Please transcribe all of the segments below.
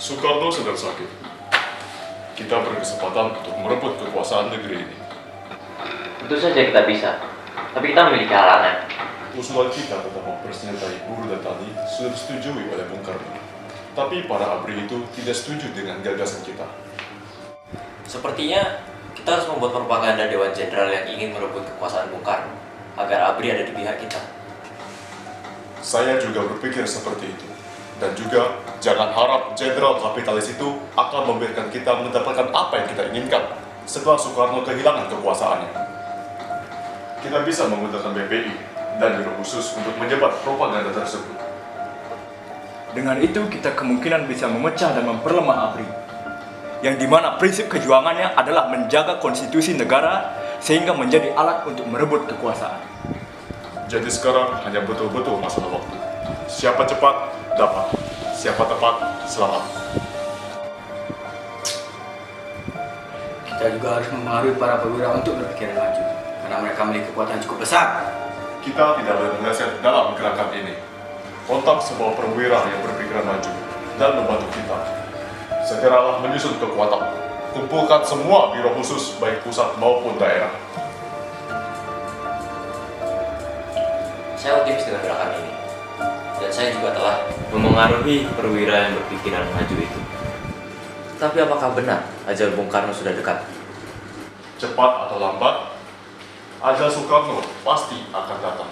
Soekarno sedang sakit. Kita berkesempatan untuk merebut kekuasaan negeri ini. Tentu saja kita bisa, tapi kita memiliki halangan. Usulan kita tentang mempersenjatai buruh dan tani sudah disetujui oleh Bung Karno. Tapi para ABRI itu tidak setuju dengan gagasan kita. Sepertinya kita harus membuat propaganda Dewan Jenderal yang ingin merebut kekuasaan Bung Karno, agar ABRI ada di pihak kita. Saya juga berpikir seperti itu. Dan juga, jangan harap jenderal kapitalis itu akan membiarkan kita mendapatkan apa yang kita inginkan setelah Soekarno kehilangan kekuasaannya. Kita bisa menggunakan BPI dan Biro Khusus untuk menyebar propaganda tersebut. Dengan itu kita kemungkinan bisa memecah dan memperlemah ABRI, yang dimana prinsip kejuangannya adalah menjaga konstitusi negara sehingga menjadi alat untuk merebut kekuasaan. Jadi sekarang hanya betul-betul masalah waktu. Siapa cepat, dapat. Siapa tepat, selamat. Kita juga harus mempengaruhi para perwira untuk berpikiran maju, karena mereka memiliki kekuatan cukup besar. Kita tidak boleh meleset dalam gerakan ini. Kontak semua perwira yang berpikiran maju dan membantu kita. Segeralah menyusun kekuatan. Kumpulkan semua biro khusus baik pusat maupun daerah. Saya optimis dengan gerakan ini. Dan saya juga telah memengaruhi perwira yang berpikiran maju itu. Tapi apakah benar ajal Bung Karno sudah dekat? Cepat atau lambat, ajal Soekarno pasti akan datang.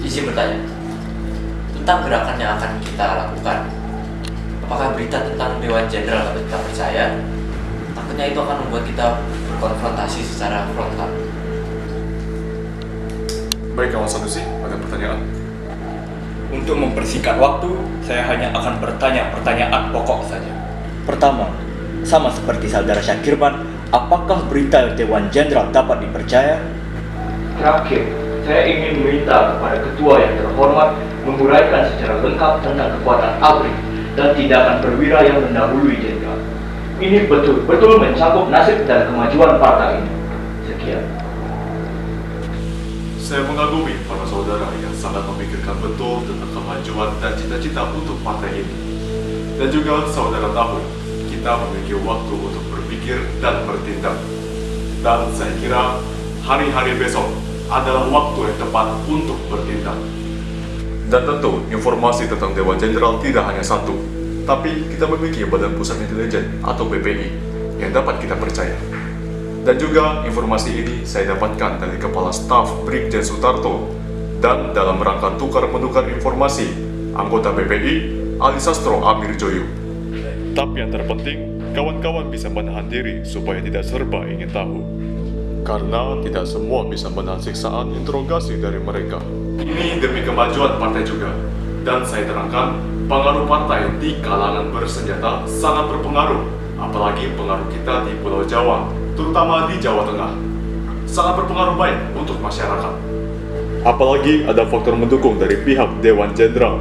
Izin bertanya, tentang gerakan yang akan kita lakukan, apakah berita tentang Dewan Jenderal dapat kita percaya? Takutnya itu akan membuat kita berkonfrontasi secara frontal. Baik, kawan Sanusi, ada pertanyaan? Untuk mempersingkat waktu, saya hanya akan bertanya pertanyaan pokok saja. Pertama, sama seperti saudara Syakirman, apakah berita Dewan Jenderal dapat dipercaya? Terakhir, saya ingin meminta kepada ketua yang terhormat menguraikan secara lengkap tentang kekuatan ABRI dan tindakan perwira yang mendahului jenderal. Ini betul-betul mencakup nasib dan kemajuan partai ini. Sekian. Saya mengagumi para saudara yang sangat memikirkan betul tentang kemajuan dan cita-cita untuk partai ini. Dan juga saudara tahu, kita memiliki waktu untuk berpikir dan bertindak. Dan saya kira hari-hari besok adalah waktu yang tepat untuk bertindak. Dan tentu, informasi tentang Dewan Jenderal tidak hanya satu, tapi kita memiliki Badan Pusat Intelijen atau BPI yang dapat kita percaya. Dan juga informasi ini saya dapatkan dari Kepala Staf Brigjen Sutarto dan dalam rangka tukar-menukar informasi anggota BPI Ali Sastro Amir Joyo. Tapi yang terpenting, kawan-kawan bisa menahan diri supaya tidak serba ingin tahu. Karena tidak semua bisa menahan siksaan interogasi dari mereka. Ini demi kemajuan partai juga. Dan saya terangkan, pengaruh partai di kalangan bersenjata sangat berpengaruh. Apalagi pengaruh kita di Pulau Jawa, terutama di Jawa Tengah. Sangat berpengaruh baik untuk masyarakat. Apalagi ada faktor mendukung dari pihak Dewan Jenderal.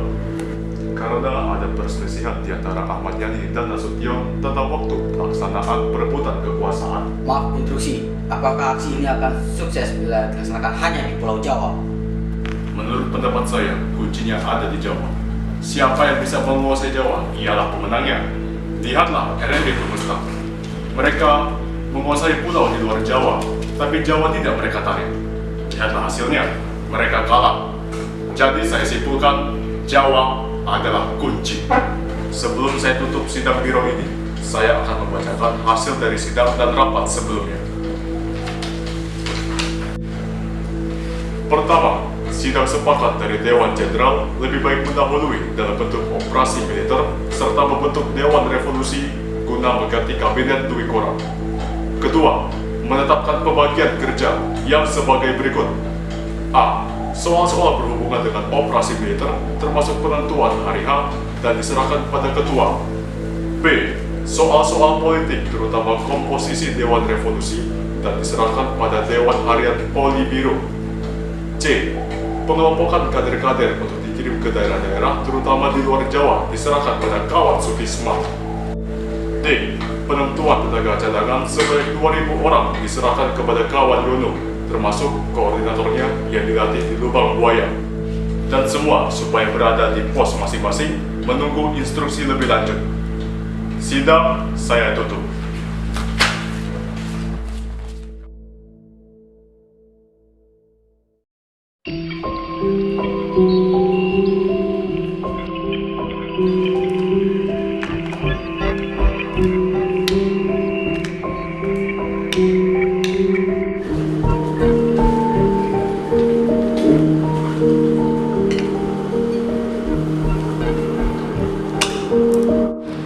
Karena ada perselisihan di antara Ahmad Yani dan Nasution tentang waktu pelaksanaan perebutan kekuasaan. Maaf intrusi, apakah aksi ini akan sukses bila dilaksanakan hanya di Pulau Jawa? Menurut pendapat saya, kuncinya ada di Jawa. Siapa yang bisa menguasai Jawa, ialah pemenangnya. Lihatlah RRD Permesta. Mereka menguasai pulau di luar Jawa, tapi Jawa tidak mereka tarik. Lihatlah hasilnya, mereka kalah. Jadi saya simpulkan, Jawa adalah kunci. Sebelum saya tutup sidang biro ini, saya akan membacakan hasil dari sidang dan rapat sebelumnya. Pertama, sidang sepakat dari Dewan Jenderal lebih baik mendahului dalam bentuk operasi militer serta membentuk Dewan Revolusi guna mengganti Kabinet Dwi Korang. Kedua, menetapkan pembagian kerja yang sebagai berikut. A. Soal-soal berhubungan dengan operasi militer termasuk penentuan hari H dan diserahkan pada ketua. B. Soal-soal politik, terutama komposisi Dewan Revolusi, dan diserahkan pada Dewan Harian Polibiro. C. Pengelompokan kader-kader untuk dikirim ke daerah-daerah, terutama di luar Jawa, diserahkan pada kawan Sukisma. D. Penentuan tenaga cadangan sebanyak 2.000 orang diserahkan kepada kawan Yono, termasuk koordinatornya yang dilatih di lubang buaya. Dan semua supaya berada di pos masing-masing, menunggu instruksi lebih lanjut. Sidang saya tutup.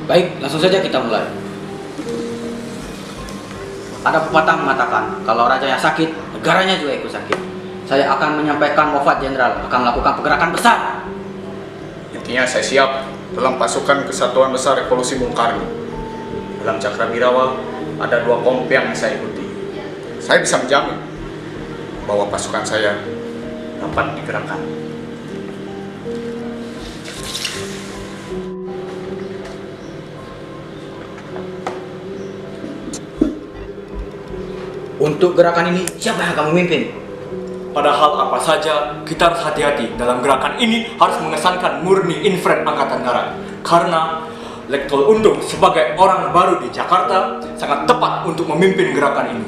Baik, langsung saja kita mulai. Ada pepatah mengatakan, kalau rajanya sakit, negaranya juga ikut sakit. Saya akan menyampaikan wafat jenderal, akan melakukan pergerakan besar. Intinya saya siap dalam pasukan Kesatuan Besar Revolusi Bung Karno. Dalam Cakrawirawa ada 2 kompi yang saya ikuti. Saya bisa menjamin bahwa pasukan saya dapat digerakkan. Untuk gerakan ini, siapa yang akan memimpin? Padahal apa saja, kita harus hati-hati. Dalam gerakan ini harus mengesankan murni infrared Angkatan Darat. Karena Letkol Untung sebagai orang baru di Jakarta sangat tepat untuk memimpin gerakan ini.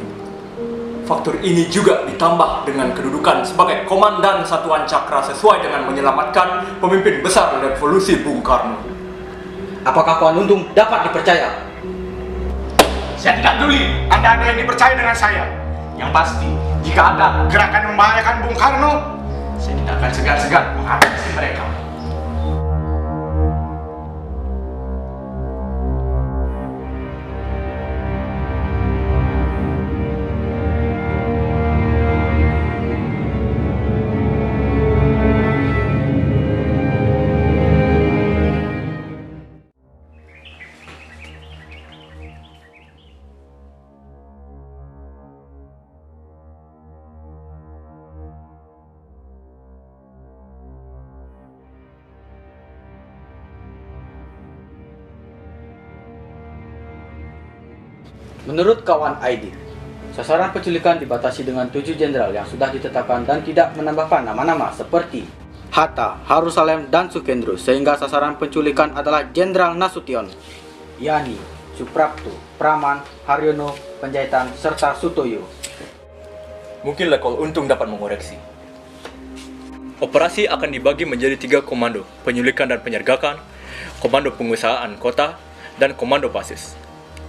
Faktor ini juga ditambah dengan kedudukan sebagai Komandan Satuan Cakra sesuai dengan menyelamatkan pemimpin besar revolusi Bung Karno. Apakah kawan Untung dapat dipercaya? Saya tidak peduli Anda ada yang dipercaya dengan saya. Yang pasti, jika ada gerakan yang membahayakan Bung Karno, saya tidak akan segan-segan menghadapi mereka. Menurut kawan ID, sasaran penculikan dibatasi dengan 7 jenderal yang sudah ditetapkan dan tidak menambahkan nama-nama seperti Hatta, Harusalem, dan Sukendro, sehingga sasaran penculikan adalah Jenderal Nasution, Yani, Suprapto, Praman, Haryono, Penjahitan, serta Sutoyo. Mungkin Letkol Untung dapat mengoreksi. Operasi akan dibagi menjadi 3 komando, penyulikan dan penyergakan, komando pengusahaan kota, dan komando basis.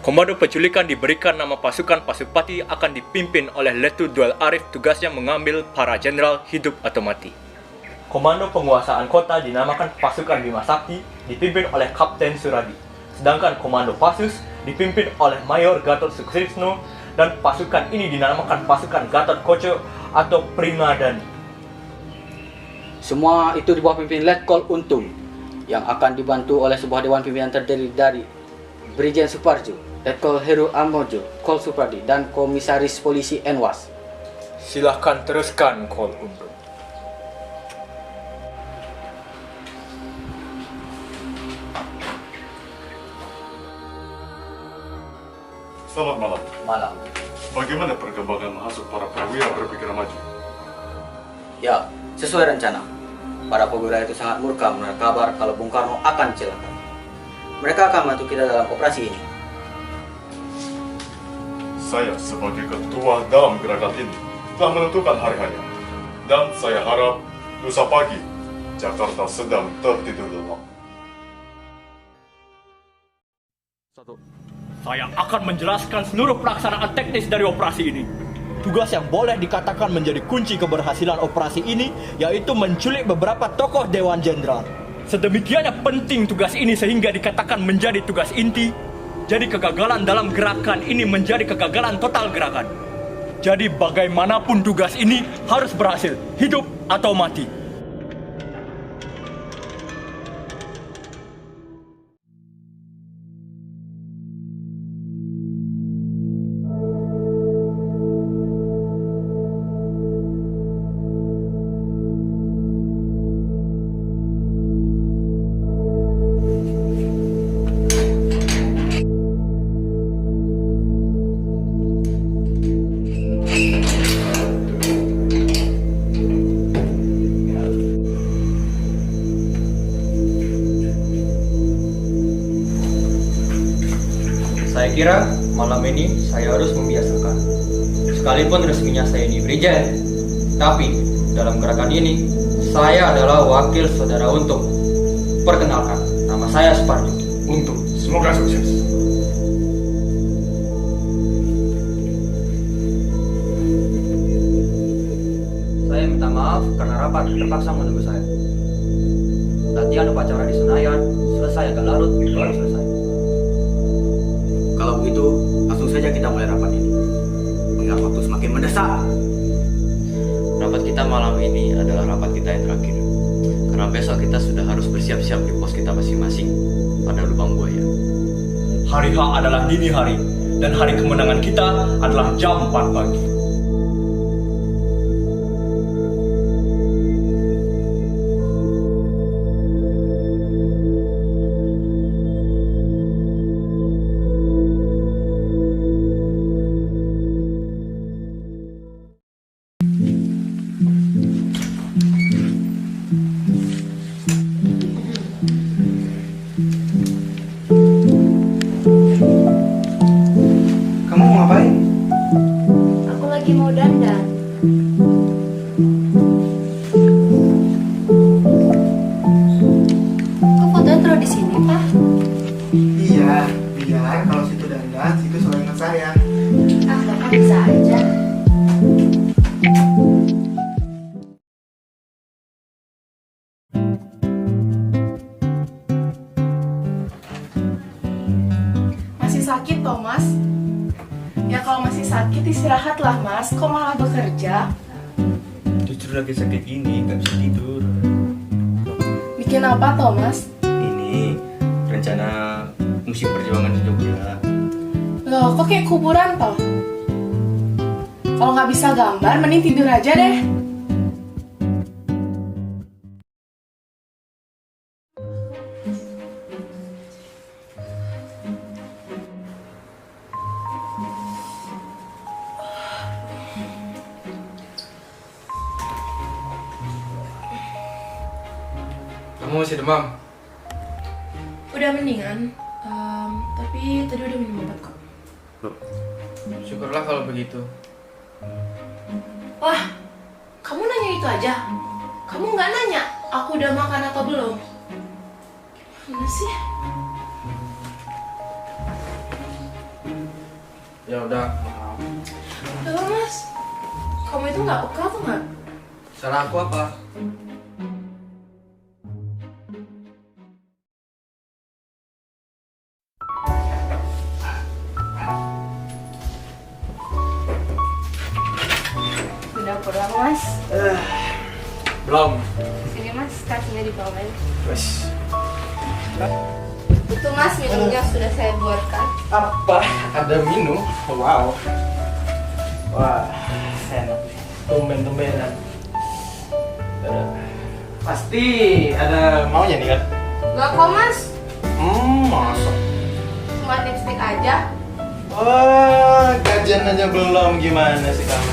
Komando penculikan diberikan nama pasukan Pasupati akan dipimpin oleh Letu Duel Arif, tugasnya mengambil para jenderal hidup atau mati. Komando penguasaan kota dinamakan pasukan Bima Sakti, dipimpin oleh Kapten Suradi. Sedangkan komando Pasus dipimpin oleh Mayor Gatot Sukrisno dan pasukan ini dinamakan pasukan Gatot Koco atau Primadani. Semua itu di bawah pimpin Letkol Untung yang akan dibantu oleh sebuah dewan pimpinan terdiri dari Brigjen Suparjo, Letkol Heru Amojo, Kol Supradi, dan Komisaris Polisi Enwas. Silahkan teruskan, Kol Untung. Selamat malam. Malam. Bagaimana perkembangan masuk para perwira berpikiran maju? Ya, sesuai rencana. Para perwira itu sangat murka mendengar kabar kalau Bung Karno akan celaka. Mereka akan membantu kita dalam operasi ini. Saya sebagai ketua dalam gerakan ini telah menentukan hari-harinya. Dan saya harap lusa pagi Jakarta sedang tertidur lelap. Saya akan menjelaskan seluruh pelaksanaan teknis dari operasi ini. Tugas yang boleh dikatakan menjadi kunci keberhasilan operasi ini yaitu menculik beberapa tokoh Dewan Jenderal. Sedemikiannya penting tugas ini sehingga dikatakan menjadi tugas inti. Jadi kegagalan dalam gerakan ini menjadi kegagalan total gerakan. Jadi bagaimanapun tugas ini harus berhasil, hidup atau mati. Saya kira malam ini saya harus membiasakan. Sekalipun resminya saya ini Brigjen, tapi dalam gerakan ini saya adalah wakil saudara Untung. Perkenalkan, nama saya Suparjo. Untuk semoga sukses. Saya minta maaf karena rapat terpaksa menunggu saya. Latihan upacara di Senayan selesai agak larut, baru selesai. Kalau begitu, langsung saja kita mulai rapat ini. Mengingat waktu semakin mendesak. Rapat kita malam ini adalah rapat kita yang terakhir. Karena besok kita sudah harus bersiap-siap di pos kita masing-masing pada lubang buaya. Hari H adalah dini hari, dan hari kemenangan kita adalah jam 4 pagi. Kamu mau ngapain? Aku lagi mau dandan. Kok fotonya taruh di sini, Pak? Iya, biar kalau situ dandan, situ selalu ingat saya. Ah, Bapak bisa aja. Masih sakit, Thomas? Ya kalau masih sakit istirahatlah, Mas. Kok malah bekerja? Justru lagi sakit gini, nggak bisa tidur. Bikin apa, Thomas? Ini rencana musim perjuangan di Jogja. Loh, kok kayak kuburan toh? Kalau nggak bisa gambar, mending tidur aja deh. Kamu masih demam? Udah mendingan, tapi tadi udah minum obat kok. Syukurlah kalau begitu. Wah, kamu nanya itu aja? Kamu nggak nanya aku udah makan atau belum? Gimana sih? Ya udah, maaf. Udah, Mas. Kamu itu nggak peka tuh nggak? Salah aku apa? Udah pulang, Mas. Belum. Sini, Mas, kakinya dibawain. Wes. Itu, Mas, minumnya sudah saya buatkan. Apa? Ada minum? Wow. Wah, enak. Tumben-tumbenan. Pasti ada maunya nih kan? Nggak kok, Mas. Masa? Cuma lipstick aja. Wah, kajian aja belum, gimana sih kamu?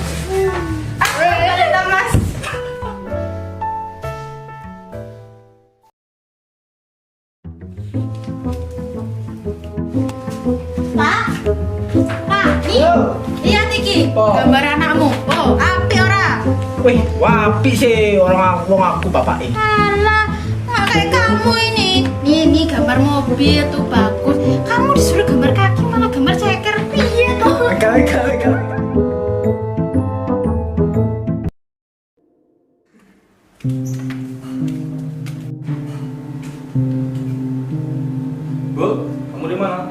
Ada, Mas. Pak, nih, lihat iki, gambar anakmu. Oh, api ora? Wih, wapi sih orang aku bapak ini. Alah, nggak kayak kamu ini. Nih gambar mobil tuh bagus. Kamu disuruh gambar kaki malah gambar ceker. Iya toh. Kali. Bu, kamu di mana?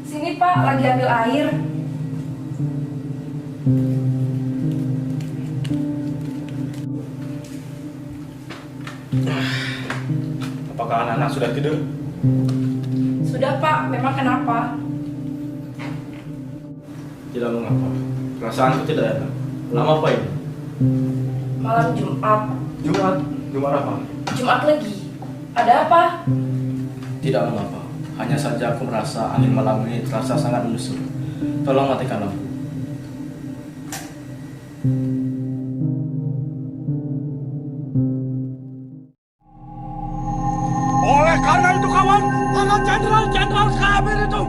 Sini, Pak, lagi ambil air. Apakah anak-anak sudah tidur? Sudah, Pak. Memang kenapa? Tidak mengapa. Perasaanku tidak enak. Lama apa ini? Malam Jumat. Jumat. Jumat apa? Jumat lagi. Ada apa? Tidak mengapa. Hanya saja aku merasa angin malam ini terasa sangat menusuk. Tolong matikan lampu. Oleh karena itu kawan, para jenderal Jenderal Kabir itu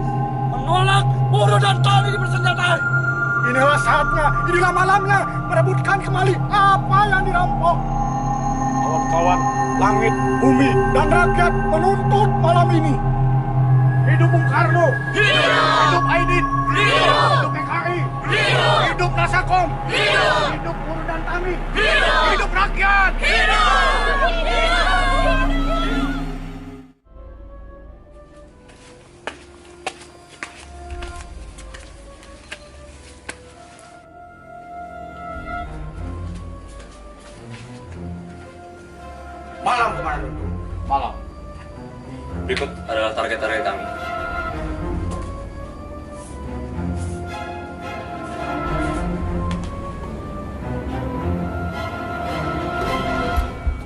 menolak buruh dan tani dipersenjatai. Inilah saatnya, inilah malamnya merebutkan kembali apa yang dirampok. Kawan-kawan, langit, bumi, dan rakyat menuntut malam ini. Hidup Bung Karno, hidup Aidit, hidup PKI, hidup Nasakom, hidup buruh dan tani, hidup rakyat. Malam Komandan Untung. Malam. Berikut adalah target-target kami.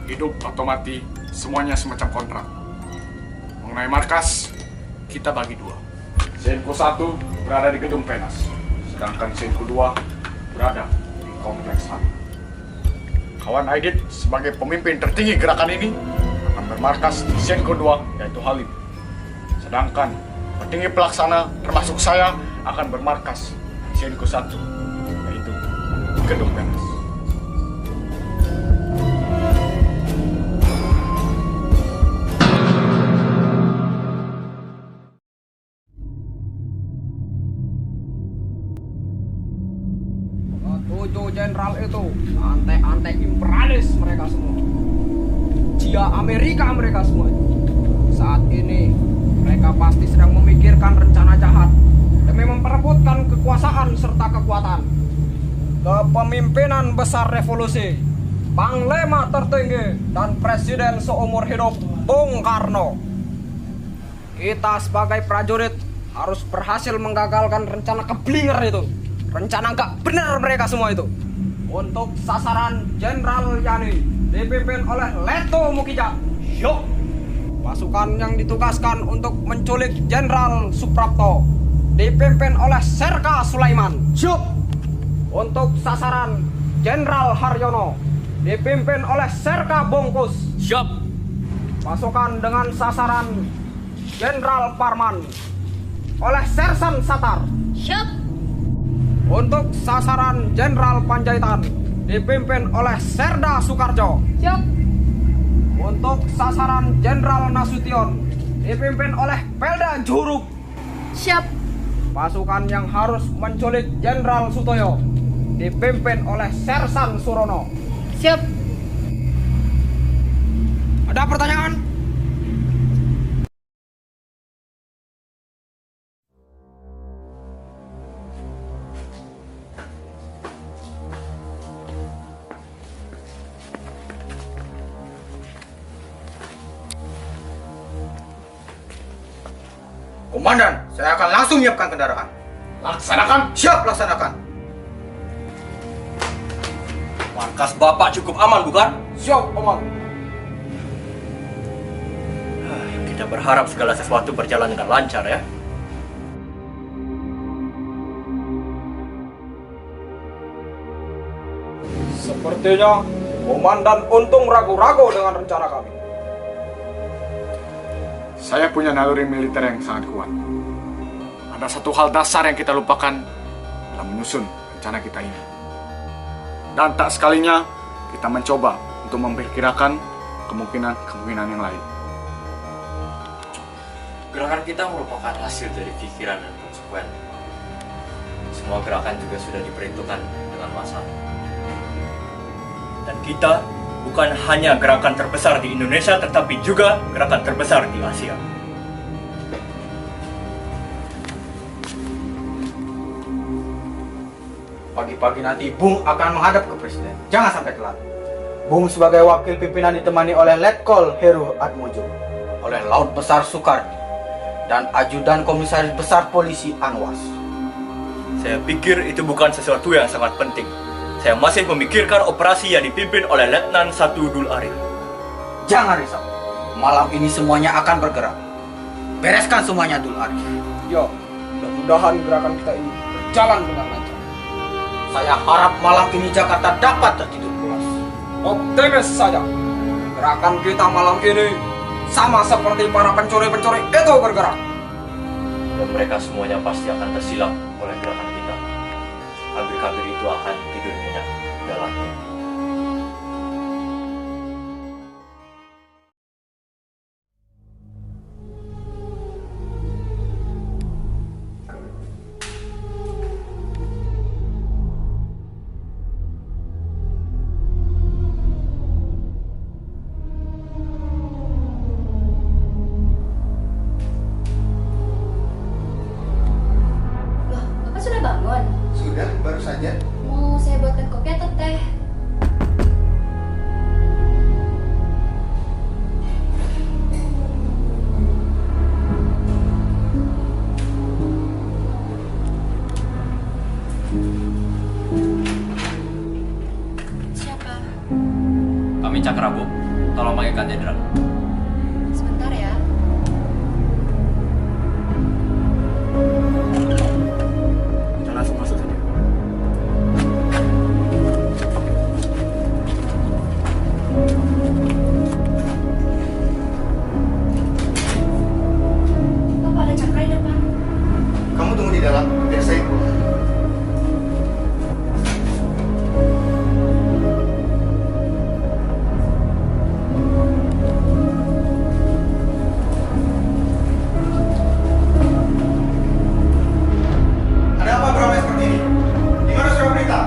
Hidup atau mati, semuanya semacam kontrak. Mengenai markas, kita bagi dua. Senko 1 berada di gedung Penas, sedangkan Senko 2 berada di kompleks Han. Kawan Aidit sebagai pemimpin tertinggi gerakan ini akan bermarkas di Senko 2 yaitu Halim. Sedangkan petinggi pelaksana termasuk saya akan bermarkas di Senko 1 yaitu gedung Penas. Tujuh jenderal itu antek-antek imperialis mereka semua. Jia Amerika mereka semua. Saat ini mereka pasti sedang memikirkan rencana jahat demi memperebutkan kekuasaan serta kekuatan. Kepemimpinan besar revolusi, Panglima tertinggi dan Presiden seumur hidup Bung Karno. Kita sebagai prajurit harus berhasil menggagalkan rencana keblinger itu. Rencana nggak benar mereka semua itu. Untuk sasaran Jenderal Yani dipimpin oleh Leto Mukija. Yuk. Pasukan yang ditugaskan untuk menculik Jenderal Suprapto dipimpin oleh Serka Sulaiman. Yuk. Untuk sasaran Jenderal Haryono dipimpin oleh Serka Bongkus. Siap. Pasukan dengan sasaran Jenderal Parman oleh Sersan Satar. Siap. Untuk sasaran Jenderal Panjaitan dipimpin oleh Serda Soekarjo. Siap. Untuk sasaran Jenderal Nasution dipimpin oleh Pelda Juruk. Siap. Pasukan yang harus menculik Jenderal Sutoyo dipimpin oleh Sersan Surono. Siap. Ada pertanyaan? Komandan, saya akan langsung menyiapkan kendaraan. Laksanakan. Siap, laksanakan. Markas Bapak cukup aman, bukan? Siap, aman. Kita berharap segala sesuatu berjalan dengan lancar ya. Sepertinya Komandan Untung ragu-ragu dengan rencana kami. Saya punya naluri militer yang sangat kuat. Ada satu hal dasar yang kita lupakan dalam menyusun rencana kita ini. Dan tak sekalinya kita mencoba untuk memperkirakan kemungkinan yang lain. Gerakan kita merupakan hasil dari pikiran dan konsekuen. Semua gerakan juga sudah diperhitungkan dengan matang. Dan kita bukan hanya gerakan terbesar di Indonesia, tetapi juga gerakan terbesar di Asia. Pagi-pagi nanti Bung akan menghadap ke Presiden. Jangan sampai telat. Bung sebagai wakil pimpinan ditemani oleh Letkol Heru Atmojo, oleh Laut Besar Soekardi, dan Ajudan Komisaris Besar Polisi Anwas. Saya pikir itu bukan sesuatu yang sangat penting. Saya masih memikirkan operasi yang dipimpin oleh Letnan 1 Dul Arif. Jangan risau. Malam ini semuanya akan bergerak. Bereskan semuanya Dul Arif. Ya, mudah-mudahan gerakan kita ini berjalan dengan lancar. Saya harap malam ini Jakarta dapat tertidur pulas. Optimis saja. Gerakan kita malam ini sama seperti para pencuri-pencuri itu bergerak. Dan mereka semuanya pasti akan tersilap oleh gerakan kita. Kabir-kabir itu akan tidur nyenyak dalamnya. Loh, Bapak sudah bangun? Sudah, baru saja. Mau saya buatkan kopi atau teh? Siapa? Kami Cakrabu, tolong panggilkan Jenderal. Sebentar ya. Kita langsung masuk saja. Bapak ada Cakra di depan. Kamu tunggu di dalam, biar saya ikut. Ada apa beramai seperti ini? Di mana surat berita?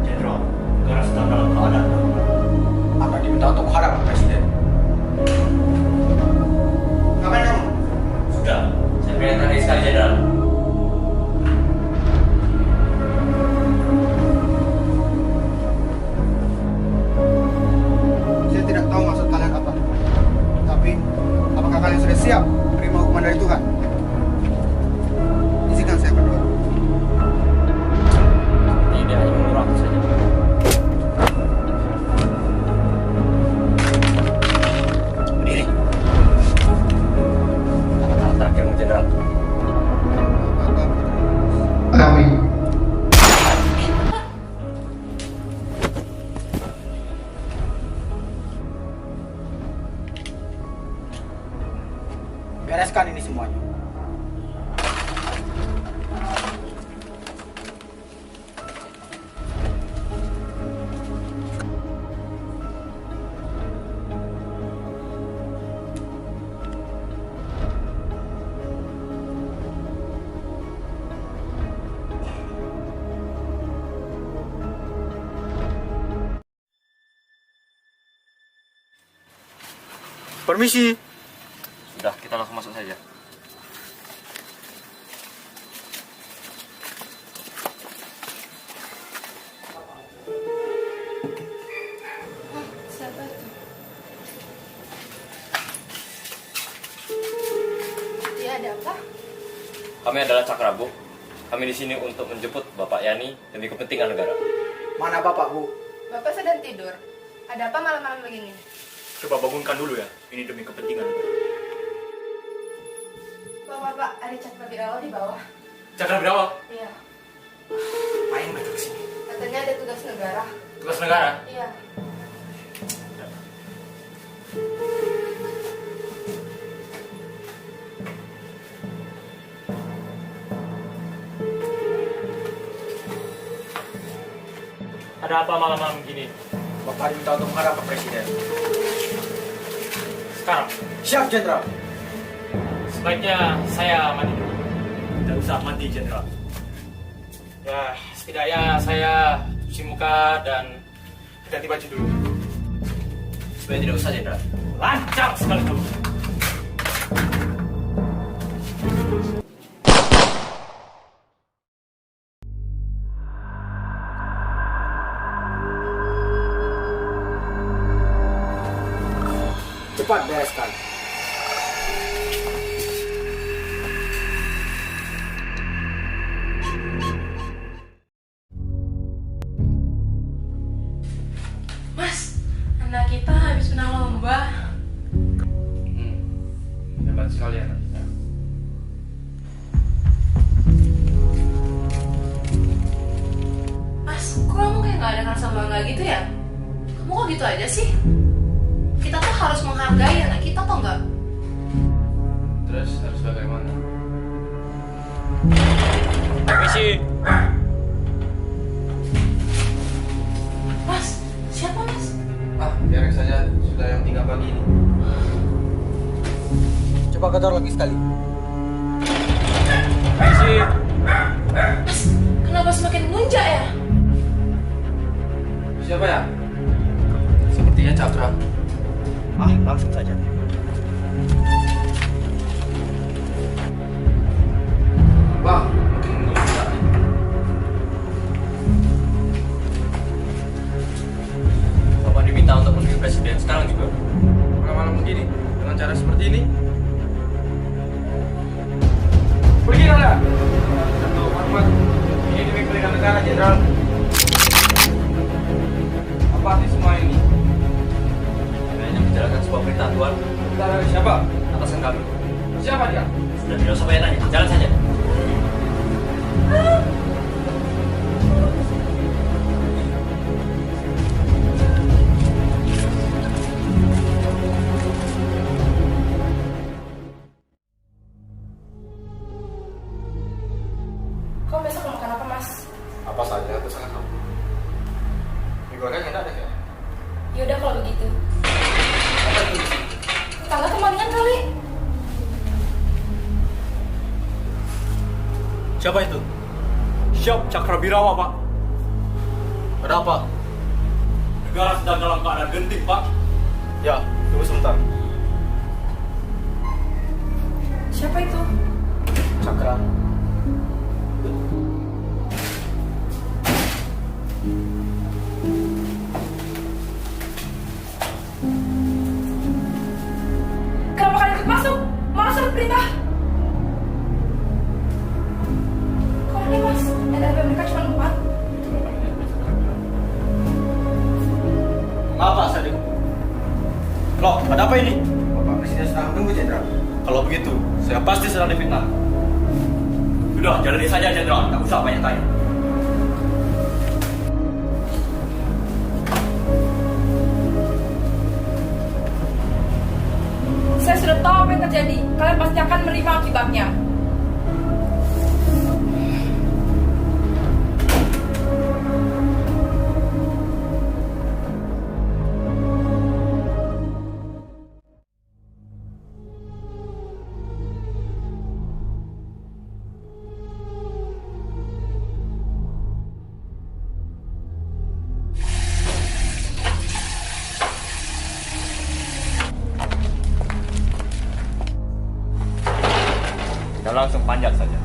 Jenderal, negara sedang dalam keadaan darurat. Akan diminta untuk hadap Presiden. Ngapain kamu? Sudah, saya perintah lagi sekali Jenderal. Saya tidak tahu maksud kalian apa. Tapi, apakah kalian sudah siap menerima hukuman dari Tuhan? Izinkan saya berdoa. Tidak hanya mengurang saja. Berdiri. Kata-kata terakhirmu Jenderal. Kami. Bereskan ini semuanya. Permisi. Sudah, kita langsung masuk saja. Siapa tuh? Ya, ada apa? Kami adalah Cakrabu. Kami di sini untuk menjemput Bapak Yani demi kepentingan negara. Mana Bapak, Bu? Bapak sedang tidur. Ada apa malam-malam begini? Coba bangunkan dulu ya, ini demi kepentingan negara. Bapak, ada Cakra Birawal di bawah. Cakrabu, Iya. main mereka ke sini. Katanya ada tugas negara. Tugas negara. Iya. Ada apa malam-malam gini? Bapak diminta untuk menghadap ke Presiden. Sekarang, Siap, Jenderal. sebaiknya saya mandi dulu. Tidak usah mandi, Jenderal. Ya, setidaknya saya cuci muka dan ganti baju dulu. Supaya tidak usah Jenderal. Lancar sekali dulu. Cepat bereskan. Mas, anak kita habis menang lomba. Hebat sekali anak kita. Mas, kok kamu kayak gak ada rasa bangga gitu ya? Kamu kok gitu aja sih? Kita tuh harus menghargai anak kita, tau nggak? Terus harus bagaimana? Permisi. Mas, siapa mas? Biarkan saja, sudah yang 3 pagi ini. Coba kejar lagi sekali. Permisi. Mas, kenapa semakin melunjak ya? Siapa ya? Sepertinya Cakra. Langsung saja. Bang, makin melunjak. Bapak diminta untuk menuju presiden sekarang juga. Malam begini, dengan cara seperti ini. Pergi Nanda. Satu hormat. Ini demi kepentingan negara, Jenderal. Apa arti semua ini? Kami hanya menjalankan sebuah perintah Tuan. Kita dari siapa? Atasan kami. Siapa dia? Sudah tidak usah banyak tanya, jalan saja. Kamu besok mau makan apa mas? Apa saja, terserah kamu. Mie goreng enak deh kayaknya. Yaudah kalau begitu. Tetangga kemalingan kali. Siapa itu? Siap Cakra Birawa, Pak. Ada apa? Negara sedang dalam keadaan genting, Pak. Ya, tunggu sebentar. Siapa itu? Cakra. Kenapa kalian ikut masuk? Mana surat perintah? Kok ini mas? NRP mereka cuma 4. Apa saja? Loh, ada apa ini? Bapak Presiden sedang menunggu, Jenderal. Kalau begitu, saya pasti sedang difitnah. Sudah, jalani saja, Jenderal. Tak usah banyak tanya. Saya sudah tahu apa yang terjadi. Kalian pasti akan menerima akibatnya. Kita langsung panjat saja.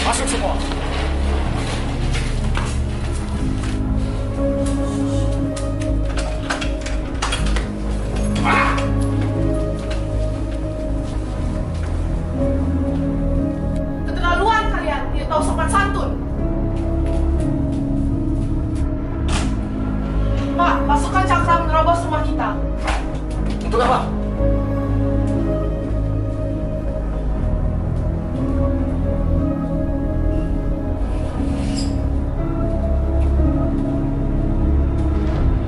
Masuk semua. Keterlaluan kalian, tidak tahu sopan santun. Pak, pasukan Cakra menerobos rumah kita. Untuk apa?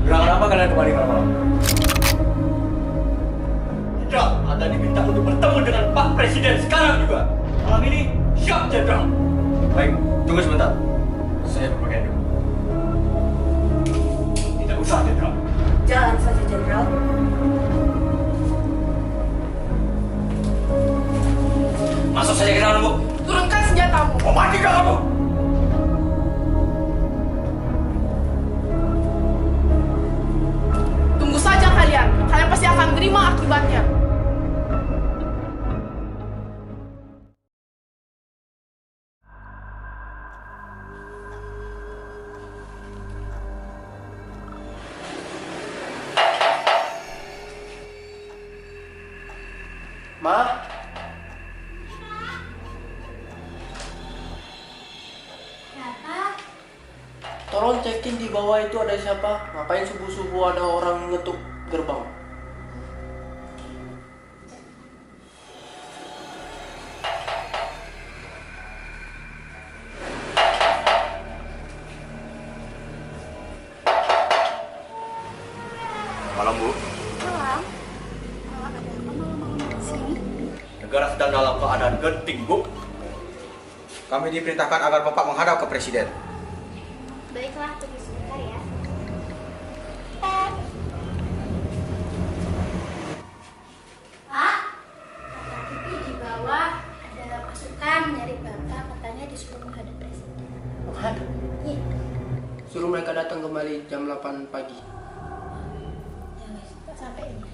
Gerangan apa kalian kembali malam-malam? Tidak, Anda diminta untuk bertemu dengan Pak Presiden sekarang juga. Malam ini, siap, Jenderal. Baik, tunggu sebentar. Saya berpakaian dulu. Tidak usah, Jenderal. Jalan saja, Jenderal. Masuk saja ke dalam, Bu. Turunkan senjatamu. Mau mati gak kamu? Tunggu saja kalian. Kalian pasti akan menerima akibatnya. Ma? Kenapa? Tolong cekin di di bawah itu ada siapa? Ngapain subuh-subuh ada orang ngetuk gerbang? Malam, Bu. Malam. Ada apa malam-malam di sini? Negara sedang dalam keadaan genting, Bu. Kami diperintahkan agar Bapak menghadap ke Presiden. Baiklah, tunggu sebentar ya. Pak, kata Kiki di bawah ada pasukan nyari Bapak, katanya disuruh menghadap Presiden. Menghadap? Iya. Suruh mereka datang kembali jam 8 pagi. Pak sampai ini.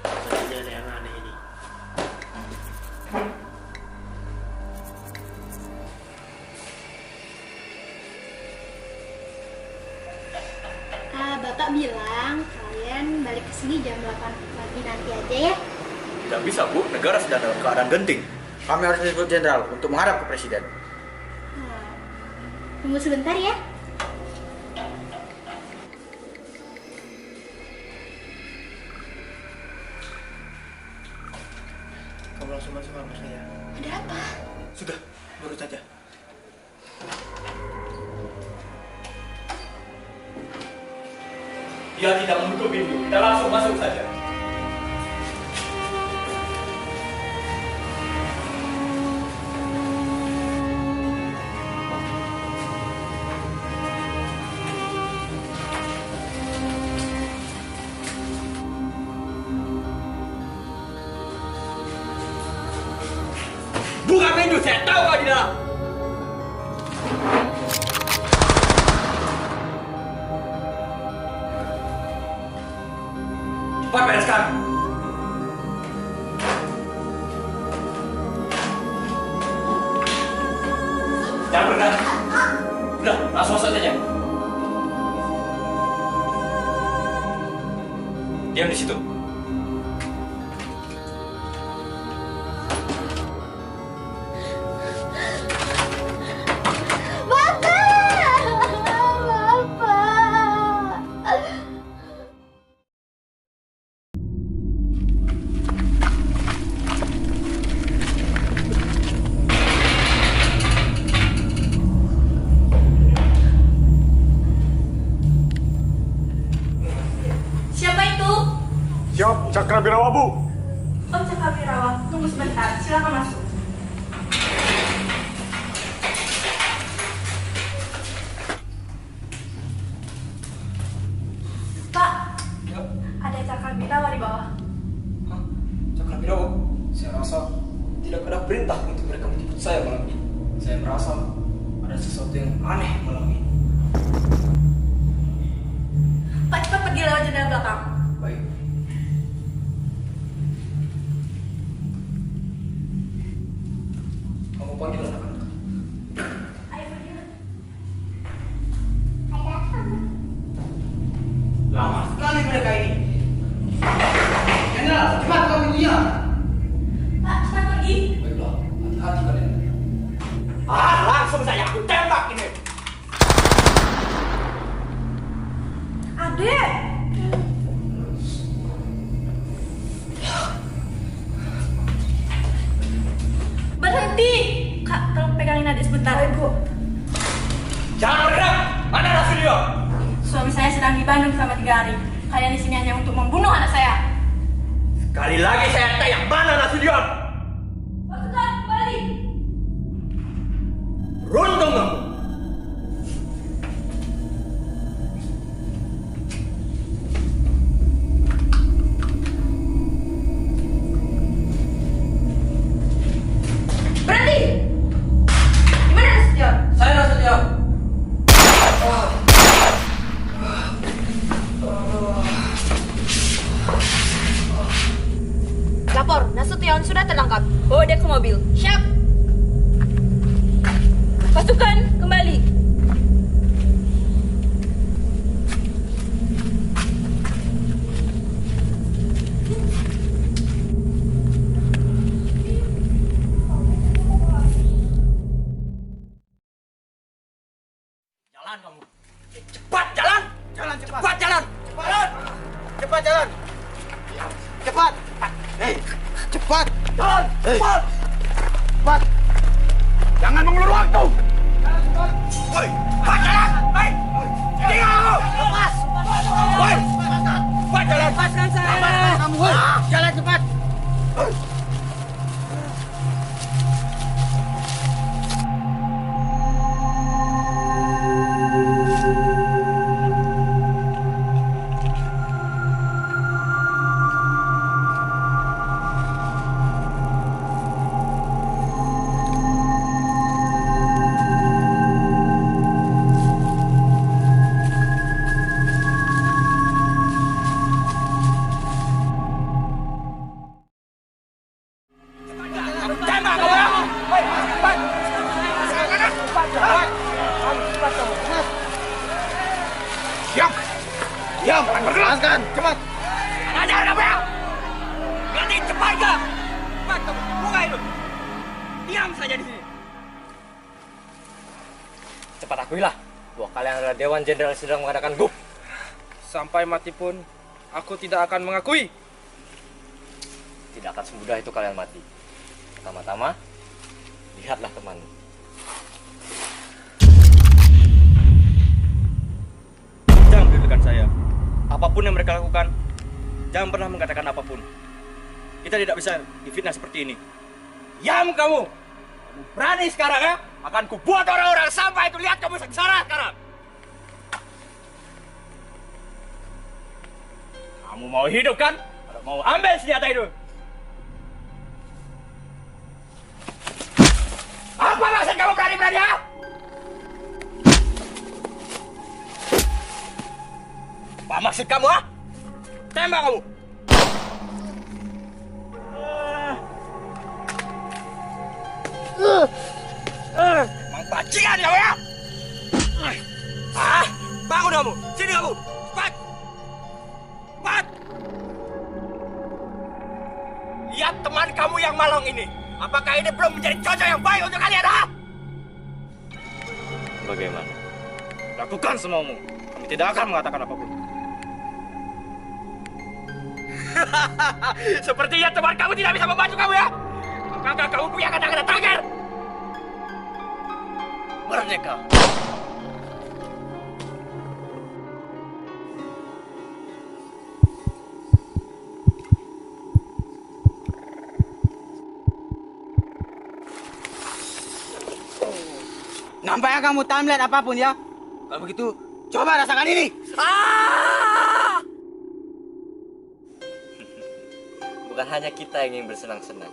Sepertinya ada yang aneh ini. Bapak bilang kalian balik ke sini jam 8 pagi nanti aja ya. Tidak bisa, Bu. Negara sedang dalam keadaan genting. Kami harus disebut jenderal untuk menghadap ke Presiden. Tunggu sebentar ya. Kamu langsung masuk kamar saya. Ada apa? Sudah, baru saja. Dia tidak menutup pintu. Kita langsung masuk saja. Buka pintu, saya tahu kau di dalam. Cepat bereskan. Jangan bergerak. Udah, langsung masuk saja. Diam di situ. Siapa itu? Siap, Cakrawirawa, Bu. Om Cakrawirawa, tunggu sebentar, silakan masuk. Pak, ada Cakrawirawa di bawah. Cakrawirawa, saya rasa tidak ada perintah untuk mereka menjemput saya malam ini. Saya merasa ada sesuatu yang aneh malam ini. Pak, cepat pergi lewat jendela belakang. Baik. Kamu panggil anak-anak. Ayo pergi. Lama sekali mereka ini. Jenderal, cepat kau pintunya. Pak, cepat pergi. Baiklah, hati-hati kalian. Langsung saja aku tembak ini. Adek. Berhenti. Kak, tolong pegangin adik sebentar. Ibu. Jangan bergerak. Mana Rasulio? Suami saya sedang di Bandung selama 3 hari. Kalian di sini hanya untuk membunuh anak saya. Sekali lagi saya tanya, mana Nasution? Pasukan, kembali. Runtung kamu. Berhenti. Gimana Nasution? Saya Nasution. Lapor, Nasution sudah tertangkap. Bawa dia ke mobil. Siap. Pasukan, kembali. Cepat! Cepat! Cepat! Jangan mengulur waktu! Woi! Jalan! Hei! Tinggal aku! Lepas! Woi! Cepat jalan! Lepaskan saya! Kamu, woi! Jalan cepat! Diam! Diam! Lepaskan! Cepat! Ajar kamu ya! Ganti cepat ke! Cepat kamu! Buka itu! Diam saja di sini! Cepat akuilah bahwa kalian adalah Dewan Jenderal sedang mengadakan GUP. Sampai mati pun aku tidak akan mengakui. Tidak akan semudah itu kalian mati. Pertama-tama, lihatlah temanmu. Jangan pedulikan saya. Apapun yang mereka lakukan, jangan pernah mengatakan apapun. Kita tidak bisa difitnah seperti ini. Diam kamu! Kamu berani sekarang ya? Akan kubuat orang-orang sampai itu lihat kamu sengsara sekarang. Kamu mau hidup kan? Atau mau ambil senjata itu? Apa maksud kamu berani-berani ya? Apa maksud kamu ah? Tembak kamu! Mang bajingan kamu ya! Bangun kamu! Sini kamu! Cepat! Cepat! Lihat teman kamu yang malang ini. Apakah ini belum menjadi cocok yang baik untuk kalian, ha? Bagaimana? Lakukan semaumu. Kami tidak akan mengatakan apapun. Sepertinya teman kamu tidak bisa membantu kamu ya? Apakah kamu punya kata-kata terakhir? Merdeka. Nampaknya kamu tak melihat apapun ya? Kalau begitu, coba rasakan ini! Bukan hanya kita yang ingin bersenang-senang,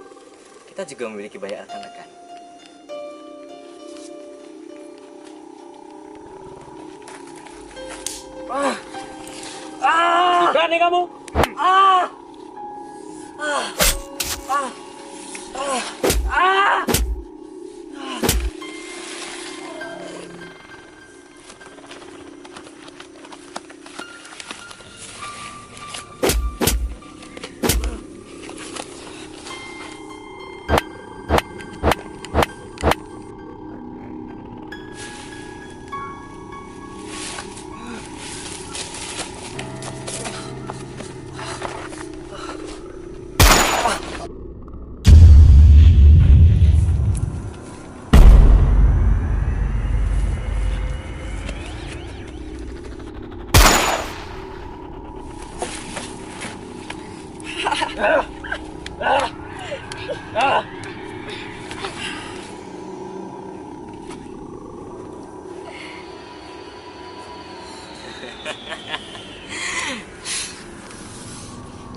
kita juga memiliki banyak rekan-rekan. Berani kamu?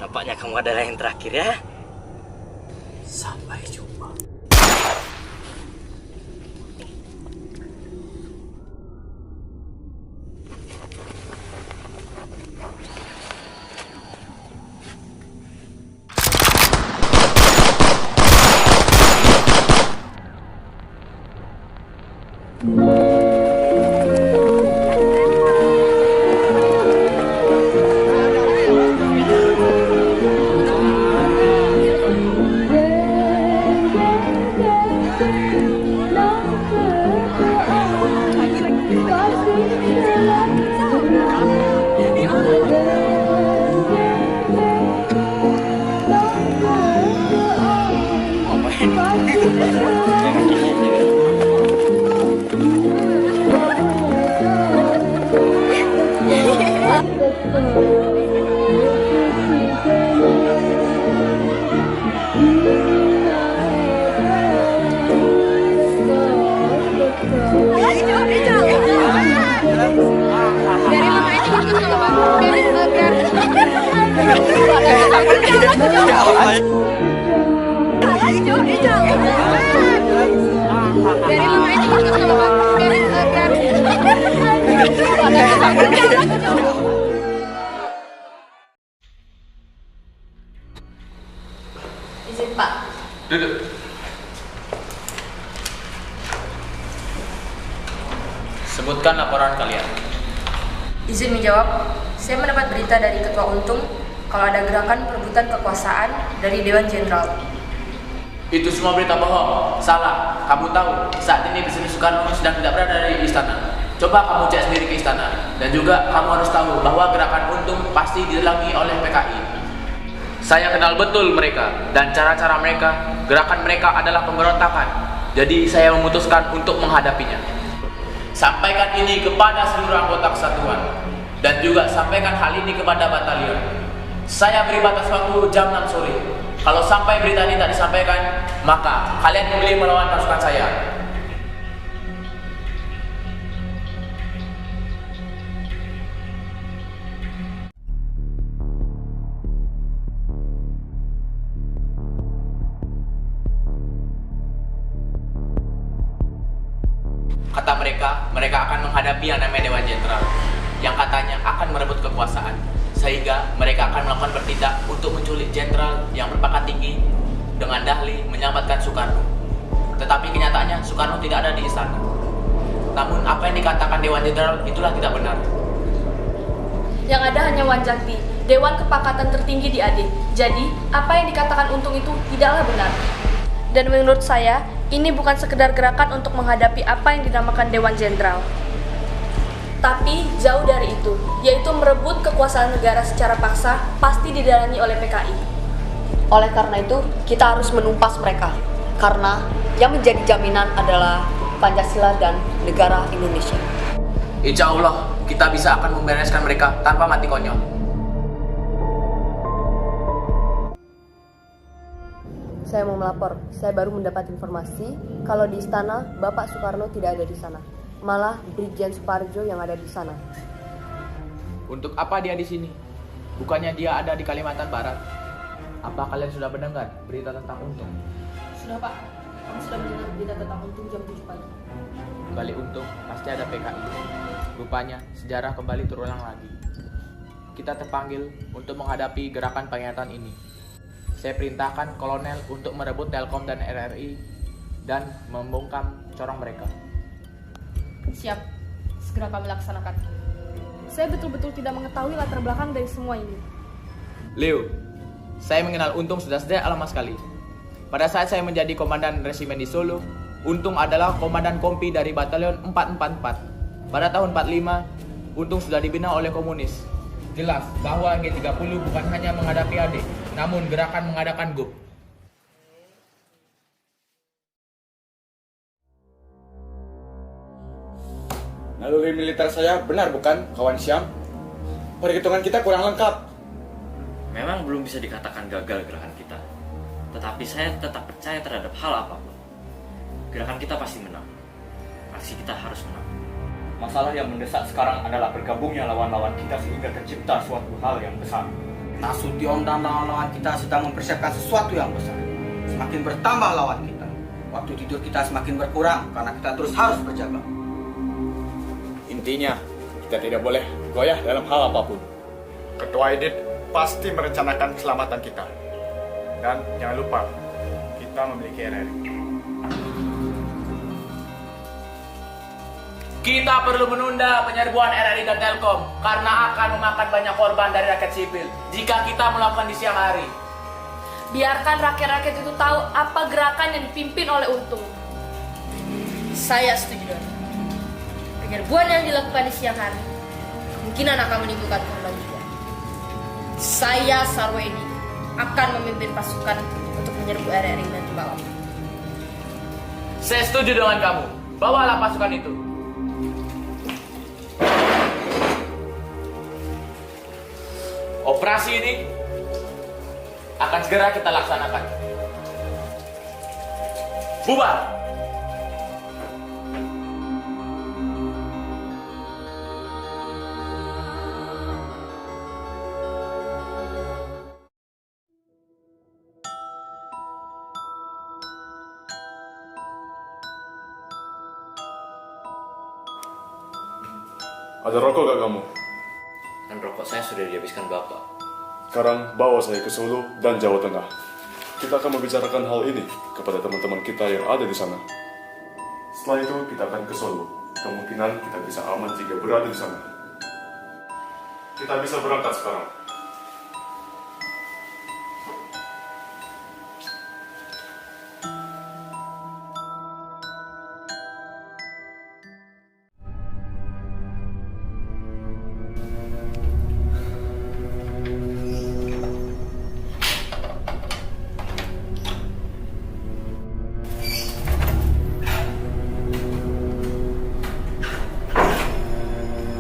Nampaknya kamu adalah yang terakhir ya. Sampai jumpa. Oh Izin Pak. Duduk. Sebutkan laporan kalian. Izin menjawab, saya mendapat berita dari Ketua Untung kalau ada gerakan perebutan kekuasaan dari Dewan Jenderal. Itu semua berita bohong, salah. Kamu tahu, saat ini Presiden Soekarno sedang tidak berada di istana. Coba kamu cek sendiri ke istana. Dan juga kamu harus tahu bahwa gerakan Untung pasti didalangi oleh PKI. Saya kenal betul mereka, dan cara-cara mereka, gerakan mereka adalah pemberontakan. Jadi saya memutuskan untuk menghadapinya. Sampaikan ini kepada seluruh anggota kesatuan, dan juga sampaikan hal ini kepada batalion. Saya beri batas waktu jam 6 sore. Kalau sampai berita ini tak disampaikan, maka kalian memilih melawan pasukan saya. Kata mereka akan menghadapi yang namanya Dewan Jenderal, yang katanya akan merebut kekuasaan. Sehingga mereka akan melakukan bertindak untuk menculik jenderal yang berpangkat tinggi dengan dahli menyelamatkan Soekarno. Tetapi kenyataannya Soekarno tidak ada di istana. Namun apa yang dikatakan Dewan Jenderal itulah tidak benar. Yang ada hanya Wanjakti, Dewan Kepangkatan tertinggi di AD. Jadi, apa yang dikatakan Untung itu tidaklah benar. Dan menurut saya, ini bukan sekedar gerakan untuk menghadapi apa yang dinamakan Dewan Jenderal. Tapi jauh dari itu, yaitu merebut kekuasaan negara secara paksa, pasti didalangi oleh PKI. Oleh karena itu, kita harus menumpas mereka. Karena yang menjadi jaminan adalah Pancasila dan negara Indonesia. Insya Allah, kita bisa akan membereskan mereka tanpa mati konyol. Saya mau melapor, saya baru mendapat informasi kalau di istana Bapak Soekarno tidak ada di sana. Malah Brigjen Suparjo yang ada di sana. Untuk apa dia di sini? Bukannya dia ada di Kalimantan Barat? Apa kalian sudah mendengar berita tentang Untung? Sudah Pak, kami sudah mendengar berita tentang Untung jam 7 pagi. Kali Untung pasti ada PKI. Rupanya sejarah kembali terulang lagi. Kita terpanggil untuk menghadapi gerakan pengkhianatan ini. Saya perintahkan kolonel untuk merebut Telkom dan RRI dan membungkam corong mereka. Siap, segera kami laksanakan. Saya betul-betul tidak mengetahui latar belakang dari semua ini. Leo, saya mengenal Untung sudah sejak lama sekali. Pada saat saya menjadi komandan resimen di Solo, Untung adalah komandan kompi dari batalion 444. Pada tahun 45, Untung sudah dibina oleh komunis. Jelas bahwa G30 bukan hanya menghadapi AD, namun gerakan mengadakan GUP. Naluri militer saya benar bukan, kawan Syam? Perhitungan kita kurang lengkap. Memang belum bisa dikatakan gagal gerakan kita, tetapi saya tetap percaya terhadap hal apapun. Gerakan kita pasti menang. Aksi kita harus menang. Masalah yang mendesak sekarang adalah bergabungnya lawan-lawan kita sehingga tercipta suatu hal yang besar. Nasution dan lawan-lawan kita sedang mempersiapkan sesuatu yang besar. Semakin bertambah lawan kita, waktu tidur kita semakin berkurang karena kita terus harus berjaga. Intinya, kita tidak boleh goyah dalam hal apapun. Ketua Edit pasti merencanakan keselamatan kita. Dan jangan lupa, kita memiliki RRI. Kita perlu menunda penyerbuan RRI dan Telkom karena akan memakan banyak korban dari rakyat sipil jika kita melakukan di siang hari. Biarkan rakyat-rakyat itu tahu apa gerakan yang dipimpin oleh Untung. Saya setuju dengan penyerbuan yang dilakukan di siang hari kemungkinan akan menimbulkan korban jiwa. Saya Sarweni akan memimpin pasukan untuk menyerbu RRI dan Balap. Saya setuju dengan kamu. Bawalah pasukan itu. Operasi ini akan segera kita laksanakan. Bubar! Ada rokok gak kamu? Dan rokok saya sudah dihabiskan Bapak. Sekarang bawa saya ke Solo dan Jawa Tengah. Kita akan membicarakan hal ini kepada teman-teman kita yang ada di sana. Setelah itu kita akan ke Solo. Kemungkinan kita bisa aman jika berada di sana. Kita bisa berangkat sekarang.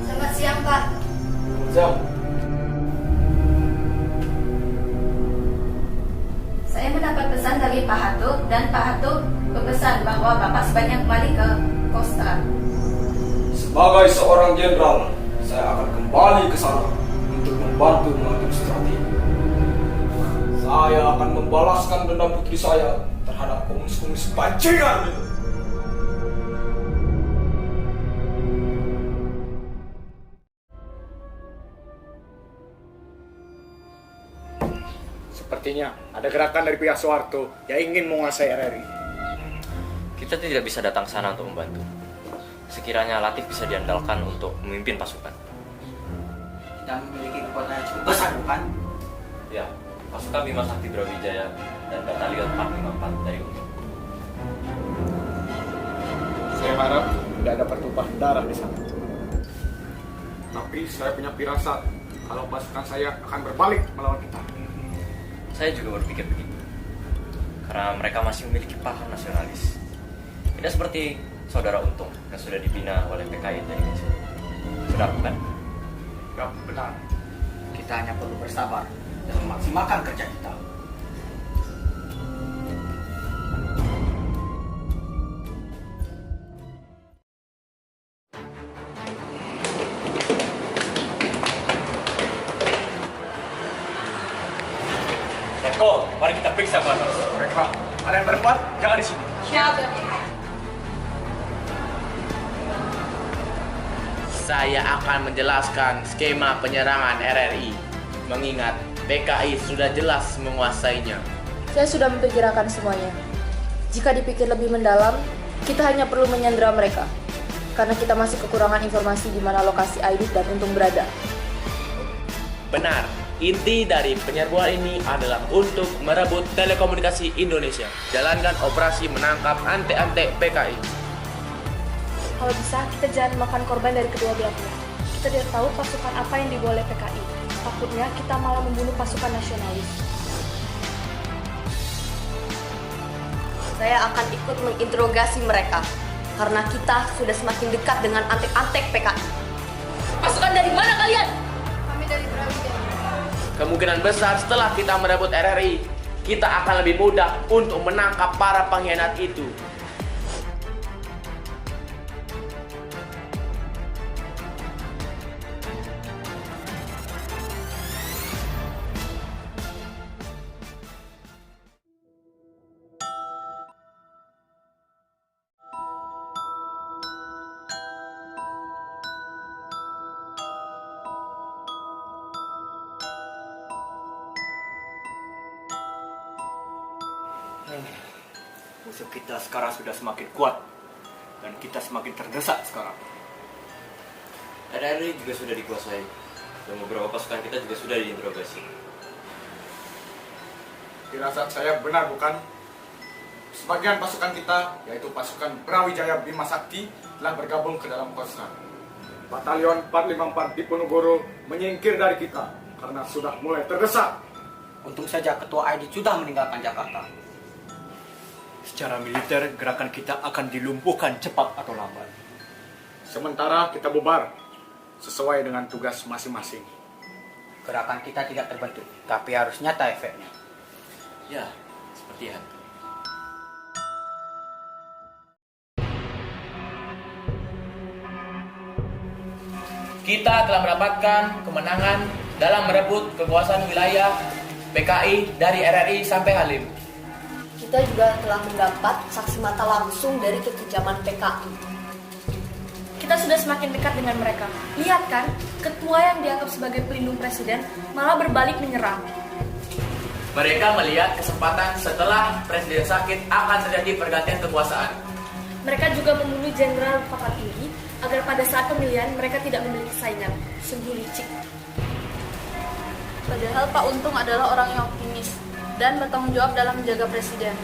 Selamat siang, Pak. Saya mendapat pesan dari Pak Hato dan Pak Hato berpesan bahwa Bapak sebaiknya kembali ke Kosta. Sebagai seorang jenderal, saya akan kembali ke sana untuk membantu mengatur strategi. Saya akan membalaskan dendam putri saya terhadap komunis-komunis bajingan itu. Sepertinya ada gerakan dari pihak Soeharto yang ingin menguasai RRI. Kita tidak bisa datang sana untuk membantu. Sekiranya Latif bisa diandalkan untuk memimpin pasukan. Kita memiliki kekuatan yang cukup besar, bukan? Ya, pasukan Bima Sakti Brawijaya dan Batalion 454 dari UNI. Saya harap tidak ada pertumpahan darah di sana. Tapi saya punya firasat kalau pasukan saya akan berbalik melawan kita. Saya juga berpikir begitu. Karena mereka masih memiliki paham nasionalis. Tidak seperti Saudara Untung yang sudah dibina oleh PKI dari kecil. Benar bukan? Ya, benar. Kita hanya perlu bersabar dan memaksimalkan kerja kita. Eko, mari kita periksa Batas. Mereka, kalian berempat, jangan di sini. Siap. Saya akan menjelaskan skema penyerangan RRI. Mengingat PKI sudah jelas menguasainya. Saya sudah memperkirakan semuanya. Jika dipikir lebih mendalam, kita hanya perlu menyandera mereka. Karena kita masih kekurangan informasi di mana lokasi Aidit dan Untung berada. Benar, inti dari penyerbuan ini adalah untuk merebut telekomunikasi Indonesia. Jalankan operasi menangkap ante-ante PKI. Kalau bisa, kita jangan makan korban dari kedua belah pihak. Kita tidak tahu pasukan apa yang dibawa oleh PKI. Takutnya kita malah membunuh pasukan nasionalis. Saya akan ikut menginterogasi mereka. Karena kita sudah semakin dekat dengan antek-antek PKI. Pasukan dari mana kalian? Kami dari Brawijaya. Kemungkinan besar setelah kita merebut RRI, kita akan lebih mudah untuk menangkap para pengkhianat itu. Musuh kita sekarang sudah semakin kuat dan kita semakin terdesak sekarang. RRI juga sudah dikuasai dan beberapa pasukan kita juga sudah diinterogasi. Firasat saya benar bukan? Sebagian pasukan kita, yaitu pasukan Brawijaya Bima Sakti, telah bergabung ke dalam Kostrad. Batalion 454 di Ponorogo menyingkir dari kita karena sudah mulai terdesak. Untung saja Ketua Aidit sudah meninggalkan Jakarta. Secara militer, gerakan kita akan dilumpuhkan cepat atau lambat. Sementara kita bubar sesuai dengan tugas masing-masing. Gerakan kita tidak terbentuk, tapi harus nyata efeknya. Ya, seperti hantu. Kita telah mendapatkan kemenangan dalam merebut kekuasaan wilayah PKI dari RRI sampai Halim. Kita juga telah mendapat saksi mata langsung dari kekejaman PKI. Kita sudah semakin dekat dengan mereka. Lihat kan, ketua yang dianggap sebagai pelindung presiden malah berbalik menyerang. Mereka melihat kesempatan setelah presiden sakit akan terjadi pergantian kekuasaan. Mereka juga membunuh jenderal pangkat tinggi agar pada saat pemilihan mereka tidak memiliki saingan. Sungguh licik. Padahal Pak Untung adalah orang yang optimis dan bertanggung jawab dalam menjaga presiden.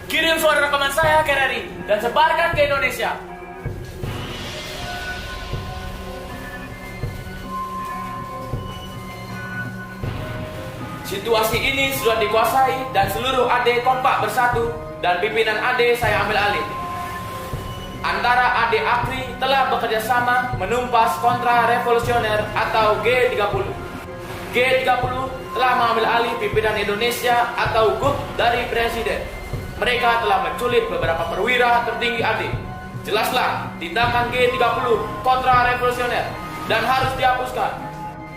Kirim suara rekaman saya ke RRI dan sebarkan ke Indonesia. Situasi ini sudah dikuasai dan seluruh AD kompak bersatu dan pimpinan AD saya ambil alih. Antara AD AKRI telah bekerja sama menumpas kontra revolusioner atau G30. G30 telah mengambil alih pimpinan Indonesia atau GUP dari presiden. Mereka telah menculik beberapa perwira tertinggi AD. Jelaslah tindakan G30 kontra revolusioner dan harus dihapuskan.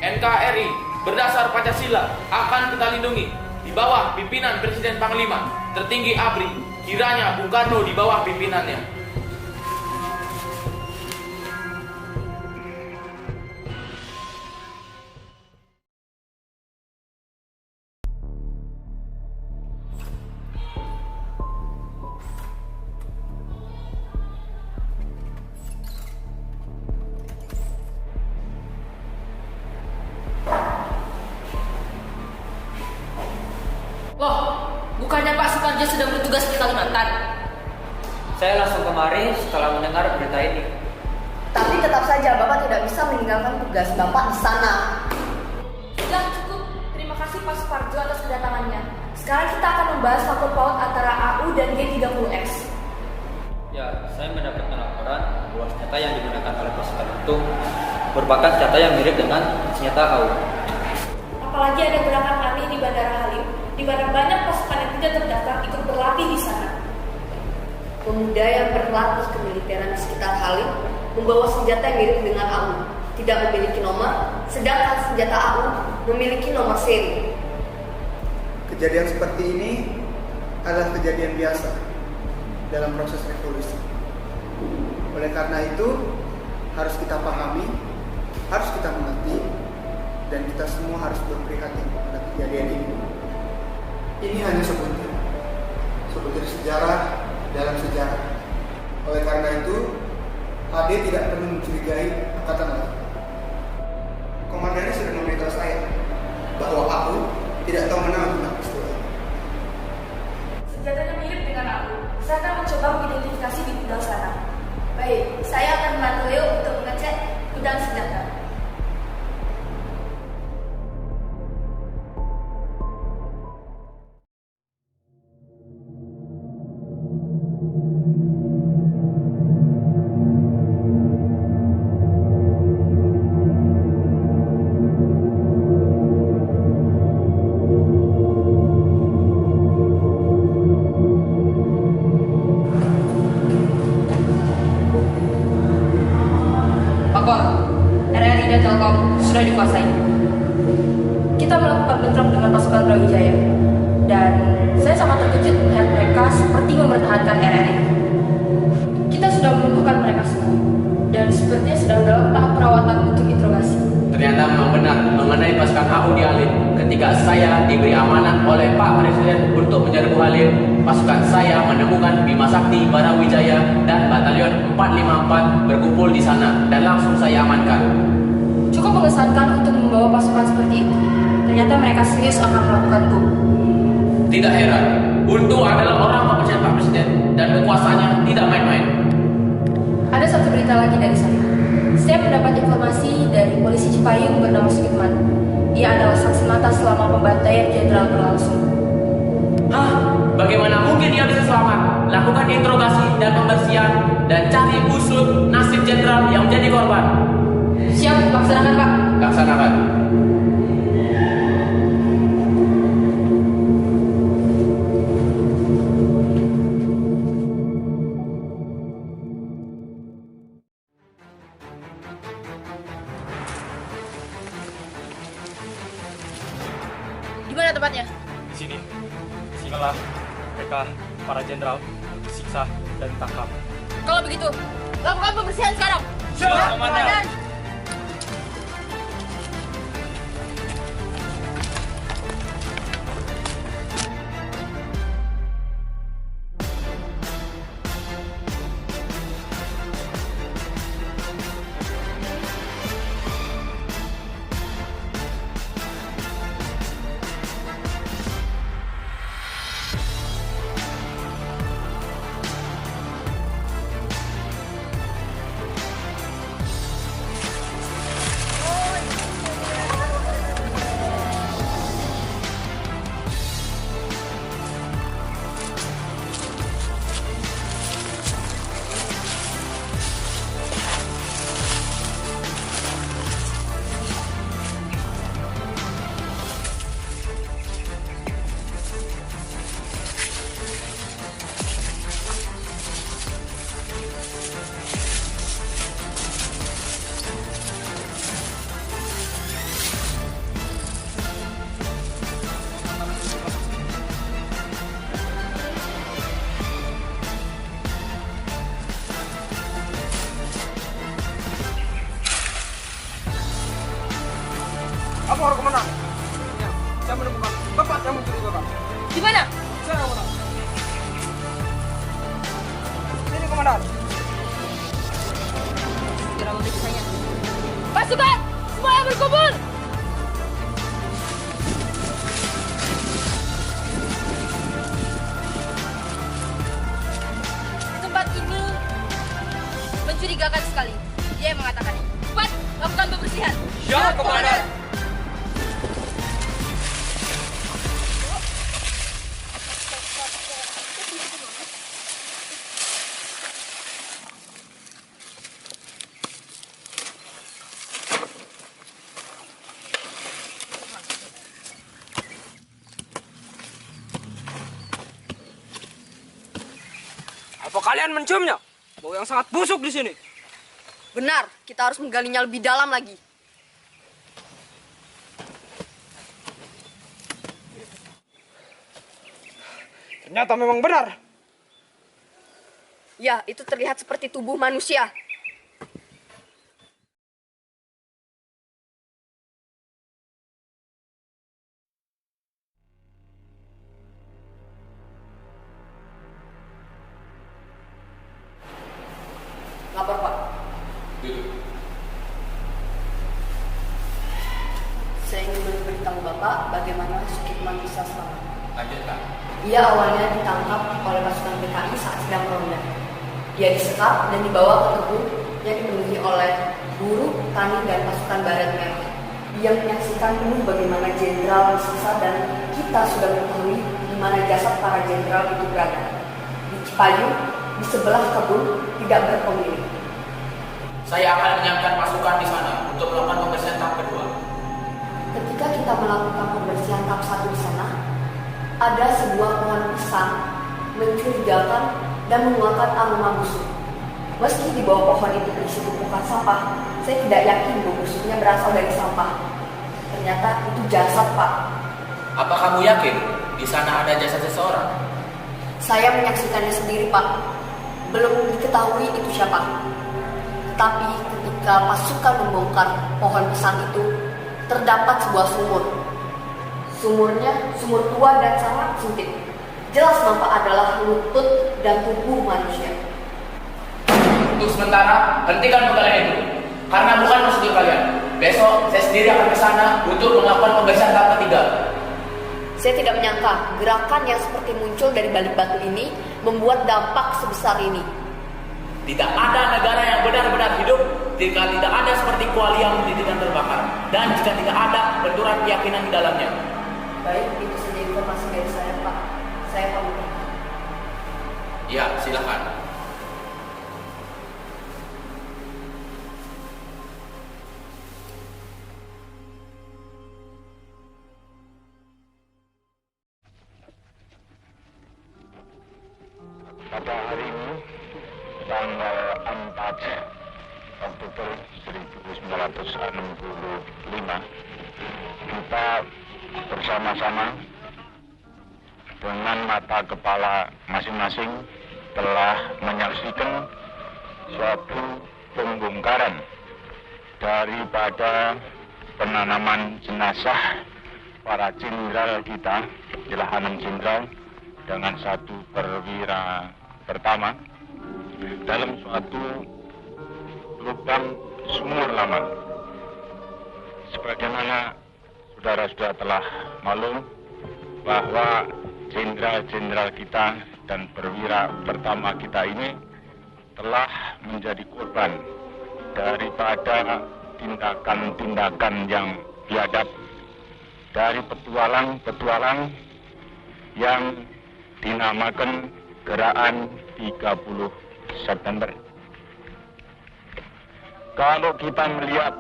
NKRI berdasar Pancasila akan kita lindungi di bawah pimpinan Presiden Panglima tertinggi ABRI. Kiranya Bung Karno di bawah pimpinannya. Loh, bukannya Pak Suparjo sedang bertugas di Kalimantan? Saya langsung kemari setelah mendengar berita ini. Tapi tetap saja Bapak tidak bisa meninggalkan tugas Bapak di sana. Sudah cukup. Terima kasih Pak Suparjo atas kedatangannya. Sekarang kita akan membahas faktor paut antara AU dan G30X. Ya, saya mendapatkan laporan bahwa senjata yang digunakan oleh pasukan itu merupakan senjata yang mirip dengan senjata AU. Apalagi ada gerakan aneh di Bandara Halim, di mana banyak pasukan yang tidak terdaftar ikut berlatih di sana. Pemuda yang berlatih kemiliteran di sekitar Halim membawa senjata yang mirip dengan AU, tidak memiliki nomor, sedangkan senjata AU memiliki nomor seri. Kejadian seperti ini adalah kejadian biasa dalam proses revolusi. Oleh karena itu, harus kita pahami, harus kita mengerti, dan kita semua harus berprihatin pada kejadian ini. Ini hanya sebutir sejarah dalam sejarah. Oleh karena itu, AD tidak perlu mencurigai Angkatan Laut. Komandannya sudah memberitahu saya bahwa aku tidak tahu menang tentang peristiwa ini. Senjatanya mirip dengan AU. Saya akan mencoba mengidentifikasi di gudang sana. Baik, saya akan membantu Leo untuk mengecek gudang senjata. RRI dan Telkom sudah dikuasai. Kita melakukan bentrok dengan pasukan Brawijaya, dan saya sangat terkejut melihat mereka seperti mempertahankan RRI. Kita sudah melumpuhkan mereka semua, dan sepertinya sedang dalam tahap perawatan untuk interogasi. Ternyata memang benar mengenai pasukan AU di Halim. Ketika saya diberi amanah oleh Pak Presiden untuk menyerbu Halim, pasukan saya menemukan Bima Sakti, Barawijaya, dan Batalion 454 berkumpul di sana dan langsung saya amankan. Cukup mengesankan untuk membawa pasukan seperti itu. Ternyata mereka serius akan melakukan bom. Tidak heran, Buntu adalah orang kepercayaan Pak Presiden dan kekuasaannya tidak main-main. Ada satu berita lagi dari saya. Saya mendapat informasi dari polisi Cipayung bernama Sukitman. Dia adalah saksi mata selama pembantaian jenderal berlangsung. Hah? Bagaimana mungkin dia bisa selamat? Lakukan interogasi dan pembersihan dan cari usut nasib jenderal yang menjadi korban. Siap, laksanakan Pak. Laksanakan. Di mana tempatnya? Di sini, singgalah mereka para jenderal disiksa dan ditangkap. Kalau begitu, lakukan pembersihan sekarang. Siap, Komandan. Apa orang komandan? Ya, saya menemukan tempat yang mencurigakan. Di mana? Saya komandan. Sini komandan. Segera memeriksanya. Pasukan, semuanya berkumpul. Tempat ini mencurigakan sekali. Dia yang mengatakannya. Cepat, lakukan pembersihan. Siap, komandan. Apa kalian menciumnya? Bau yang sangat busuk di sini. Benar, kita harus menggalinya lebih dalam lagi. Ternyata memang benar. Ya, itu terlihat seperti tubuh manusia. Lapor, Pak. Saya ingin memberitahu Bapak bagaimana Sukitman bisa selamat. Lanjutkan. Dia awalnya ditangkap oleh pasukan PKI saat sedang ronda. Dia disekap dan dibawa ke kebun yang dipenuhi oleh buruh, tani, dan pasukan Barat Merah. Dia menyaksikan penuh bagaimana jenderal disiksa dan kita sudah mengetahui di mana jasad para jenderal itu berada. Di Cipayung, di sebelah kebun, tidak berpemilik. Saya akan menyiapkan pasukan di sana untuk melakukan pembersihan tahap kedua. Ketika kita melakukan pembersihan tahap 1 di sana, ada sebuah pohon pisang mencurigakan dan mengeluarkan aroma busuk. Meski di bawah pohon itu berisi tumpukan sampah, saya tidak yakin bau busuknya berasal dari sampah. Ternyata itu jasad, Pak. Apa kamu yakin di sana ada jasad seseorang? Saya menyaksikannya sendiri, Pak. Belum diketahui itu siapa. Tapi ketika pasukan membongkar pohon pisang itu, terdapat sebuah sumur. Sumurnya sumur tua dan sangat sempit. Jelas nampak adalah lutut dan tubuh manusia. Untuk sementara, hentikan penggalian itu. Karena bukan prosedur kalian. Besok, saya sendiri akan ke sana untuk melakukan pembersihan tahap ketiga. Saya tidak menyangka gerakan yang seperti muncul dari balik batu ini membuat dampak sebesar ini. Tidak ada negara yang benar-benar hidup jika tidak ada seperti kuali yang mendidih dan terbakar. Dan jika tidak ada benturan keyakinan di dalamnya. Baik, itu saja informasi dari saya, Pak. Saya pamit. Ya, silakan. Pada hari ini, tanggal 4 Oktober 1965, kita bersama-sama dengan mata kepala masing-masing telah menyaksikan suatu pembongkaran daripada penanaman jenazah para jenderal kita, ialah 6 jenderal dengan 1 perwira pertama dalam suatu lubang sumur lama. Sebagaimana saudara-saudara telah maklum bahwa jenderal-jenderal kita dan perwira pertama kita ini telah menjadi korban daripada tindakan-tindakan yang biadab dari petualang-petualang yang dinamakan Gerakan 30 September. Kalau kita melihat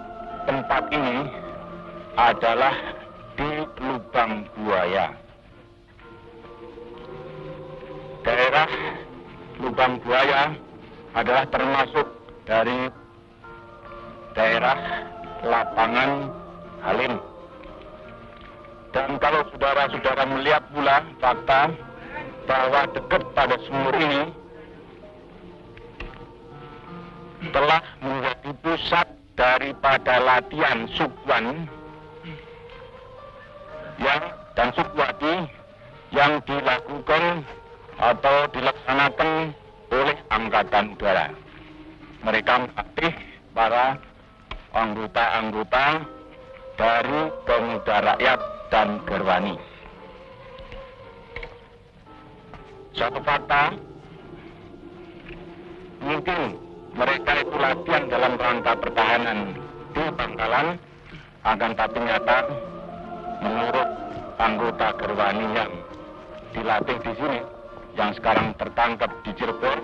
tempat ini adalah di Lubang Buaya. Daerah Lubang Buaya adalah termasuk dari daerah Lapangan Halim. Dan kalau saudara-saudara melihat pula fakta bahwa dekat pada sumur ini telah menjadi pusat daripada latihan Sukwan dan Sukwati yang dilakukan atau dilaksanakan oleh Angkatan Udara. Mereka melatih para anggota-anggota dari Pemuda Rakyat dan Gerwani. Suatu fakta, mungkin mereka itu latihan dalam rangka pertahanan di Bangkalan, akan tapi nyata menurut anggota Gerwani yang dilatih di sini, yang sekarang tertangkap di Cirebon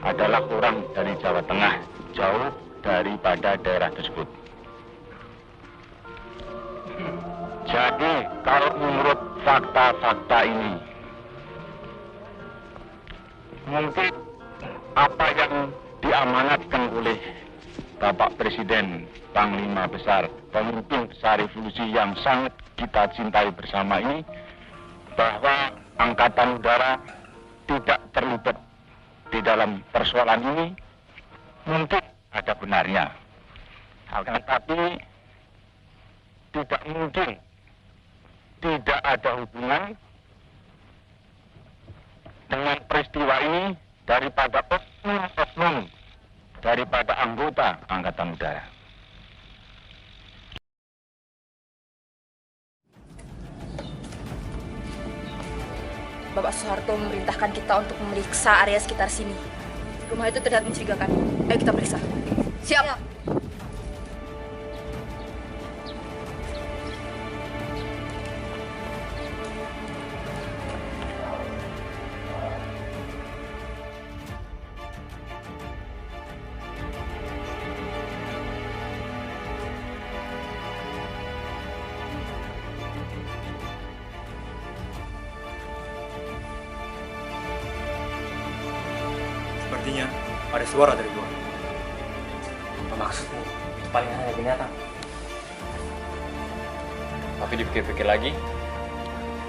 adalah orang dari Jawa Tengah, jauh daripada daerah tersebut. Jadi kalau menurut fakta-fakta ini, mungkin apa yang diamanatkan oleh Bapak Presiden Panglima Besar, pemimpin besar revolusi yang sangat kita cintai bersama ini, bahwa Angkatan Udara tidak terlibat di dalam persoalan ini, mungkin ada benarnya. Akan tetapi tidak mungkin tidak ada hubungan dengan peristiwa ini daripada oknum daripada anggota Angkatan Udara. Bapak Soeharto memerintahkan kita untuk memeriksa area sekitar sini. Rumah itu terlihat mencurigakan. Ayo kita periksa. Siap. Sepertinya ada suara dari luar. Apa maksudmu? Itu paling hanya binatang. Tapi dipikir-pikir lagi,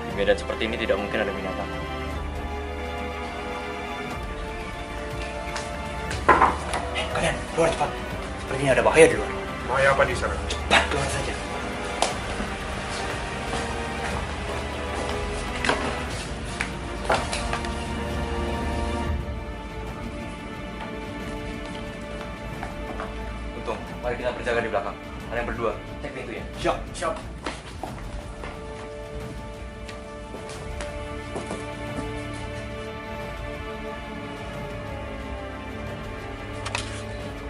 di medan seperti ini tidak mungkin ada binatang. Kalian keluar cepat. Sepertinya ada bahaya di luar. Bahaya apa di sana? Cepat keluar saja. Mari kita berjaga di belakang. Kalian berdua, cek pintu ya. Siap, siap.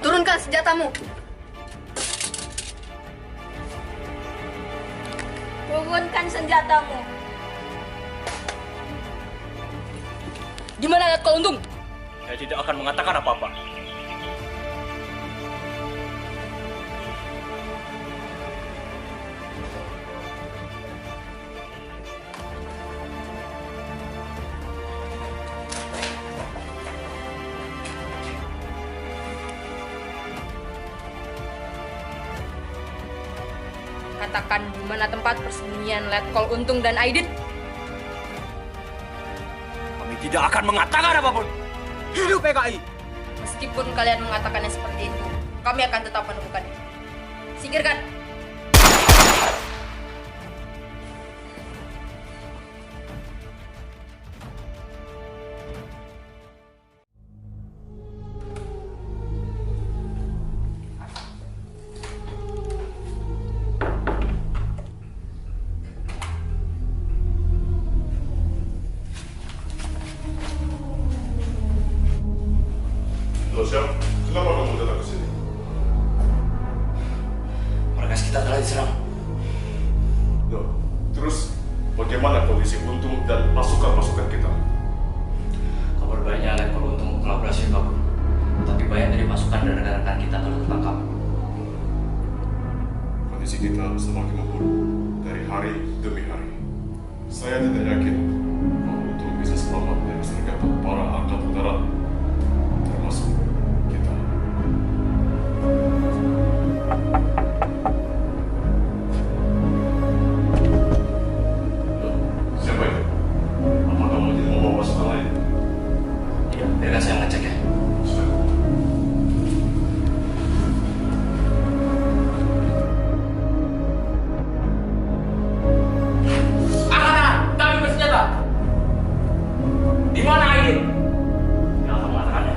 Turunkan senjatamu. Turunkan senjatamu. Di mana alat Kolundung? Saya tidak akan mengatakan apa-apa. Katakan di mana tempat persembunyian Letkol Untung dan Aidit. Kami tidak akan mengatakan apapun. Hidup PKI! Meskipun kalian mengatakannya seperti itu, kami akan tetap menemukannya. Singkirkan! Siap, kenapa kamu datang ke sini? Markas kita telah diserang. Loh, terus bagaimana kondisi Untung dan pasukan-pasukan kita? Kabar baiknya Letkol Untung telah berhasil kabur. Tapi banyak dari pasukan dan rekan-rekan kita telah tertangkap. Kondisi kita semakin memburuk dari hari demi hari. Saya tidak yakin bahwa Untung bisa selamat dari sergap para angkatan darat, termasuk kita. Siapa itu? Apa kamu tidak membawa pasukan lain? Tidak, biarkan saya ngecek ya. Angkatan, kami bersenjata. Di mana Aidit? Yang akan mengatakannya.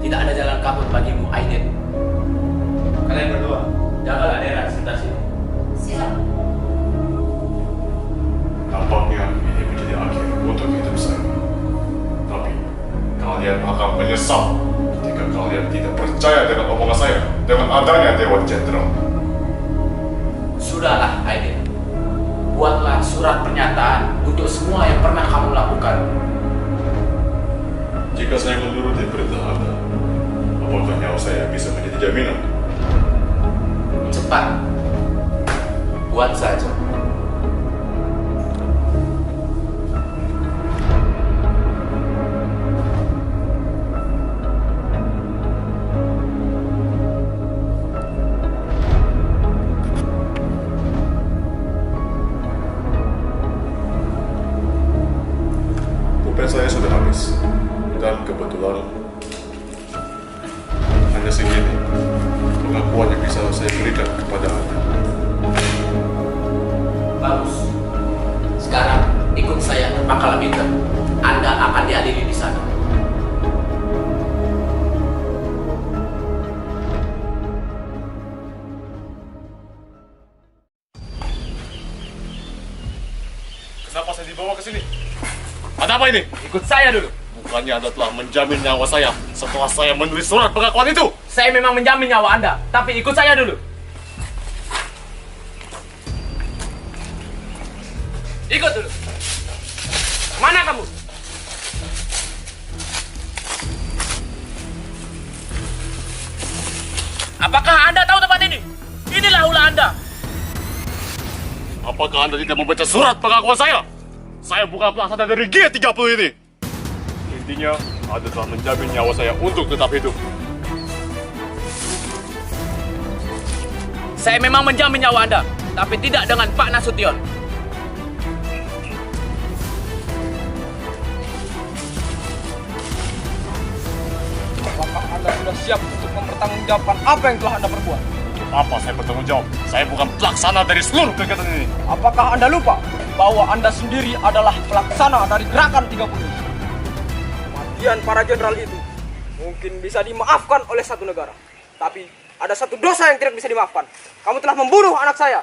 Tidak ada jalan kabur bagimu, Aidit. Kalian berdua, jagalah daerah sekitar sini. Siap. Nampaknya ini menjadi akhir untuk hidup saya. Tapi kalian akan menyesal ketika kalian tidak percaya dengan omongan saya dengan adanya Dewan Jenderal. Sudahlah, Aidit. Buatlah surat pernyataan untuk semua yang pernah kamu lakukan. Jika saya menuruti perintah Anda, apakah nyawa saya bisa menjadi jaminan? Cepat. Buat saja. Pulpen saya sudah habis, dan kebetulan hanya segini pengakuan yang bisa saya berikan kepada Anda. Bagus. Sekarang ikut saya ke Pangkalan Militer. Anda akan diadili di sana. Kenapa saya dibawa ke sini? Ada apa ini? Ikut saya dulu. Bukannya Anda telah menjamin nyawa saya setelah saya menulis surat pengakuan itu? Saya memang menjamin nyawa Anda, tapi ikut saya dulu. Ikut dulu. Mana kamu? Apakah Anda tahu tempat ini? Inilah aula Anda. Apakah Anda tidak membaca surat pengakuan saya? Saya bukan pelaksana dari G30 ini. Intinya, Anda telah menjamin nyawa saya untuk tetap hidup. Saya memang menjamin nyawa Anda, tapi tidak dengan Pak Nasution. Apakah Anda sudah siap untuk mempertanggungjawabkan apa yang telah Anda perbuat? Apa saya bertanggung jawab? Saya bukan pelaksana dari seluruh kegiatan ini. Apakah Anda lupa bahwa Anda sendiri adalah pelaksana dari gerakan 30? Kematian para jenderal itu mungkin bisa dimaafkan oleh satu negara. Tapi ada satu dosa yang tidak bisa dimaafkan. Kamu telah membunuh anak saya.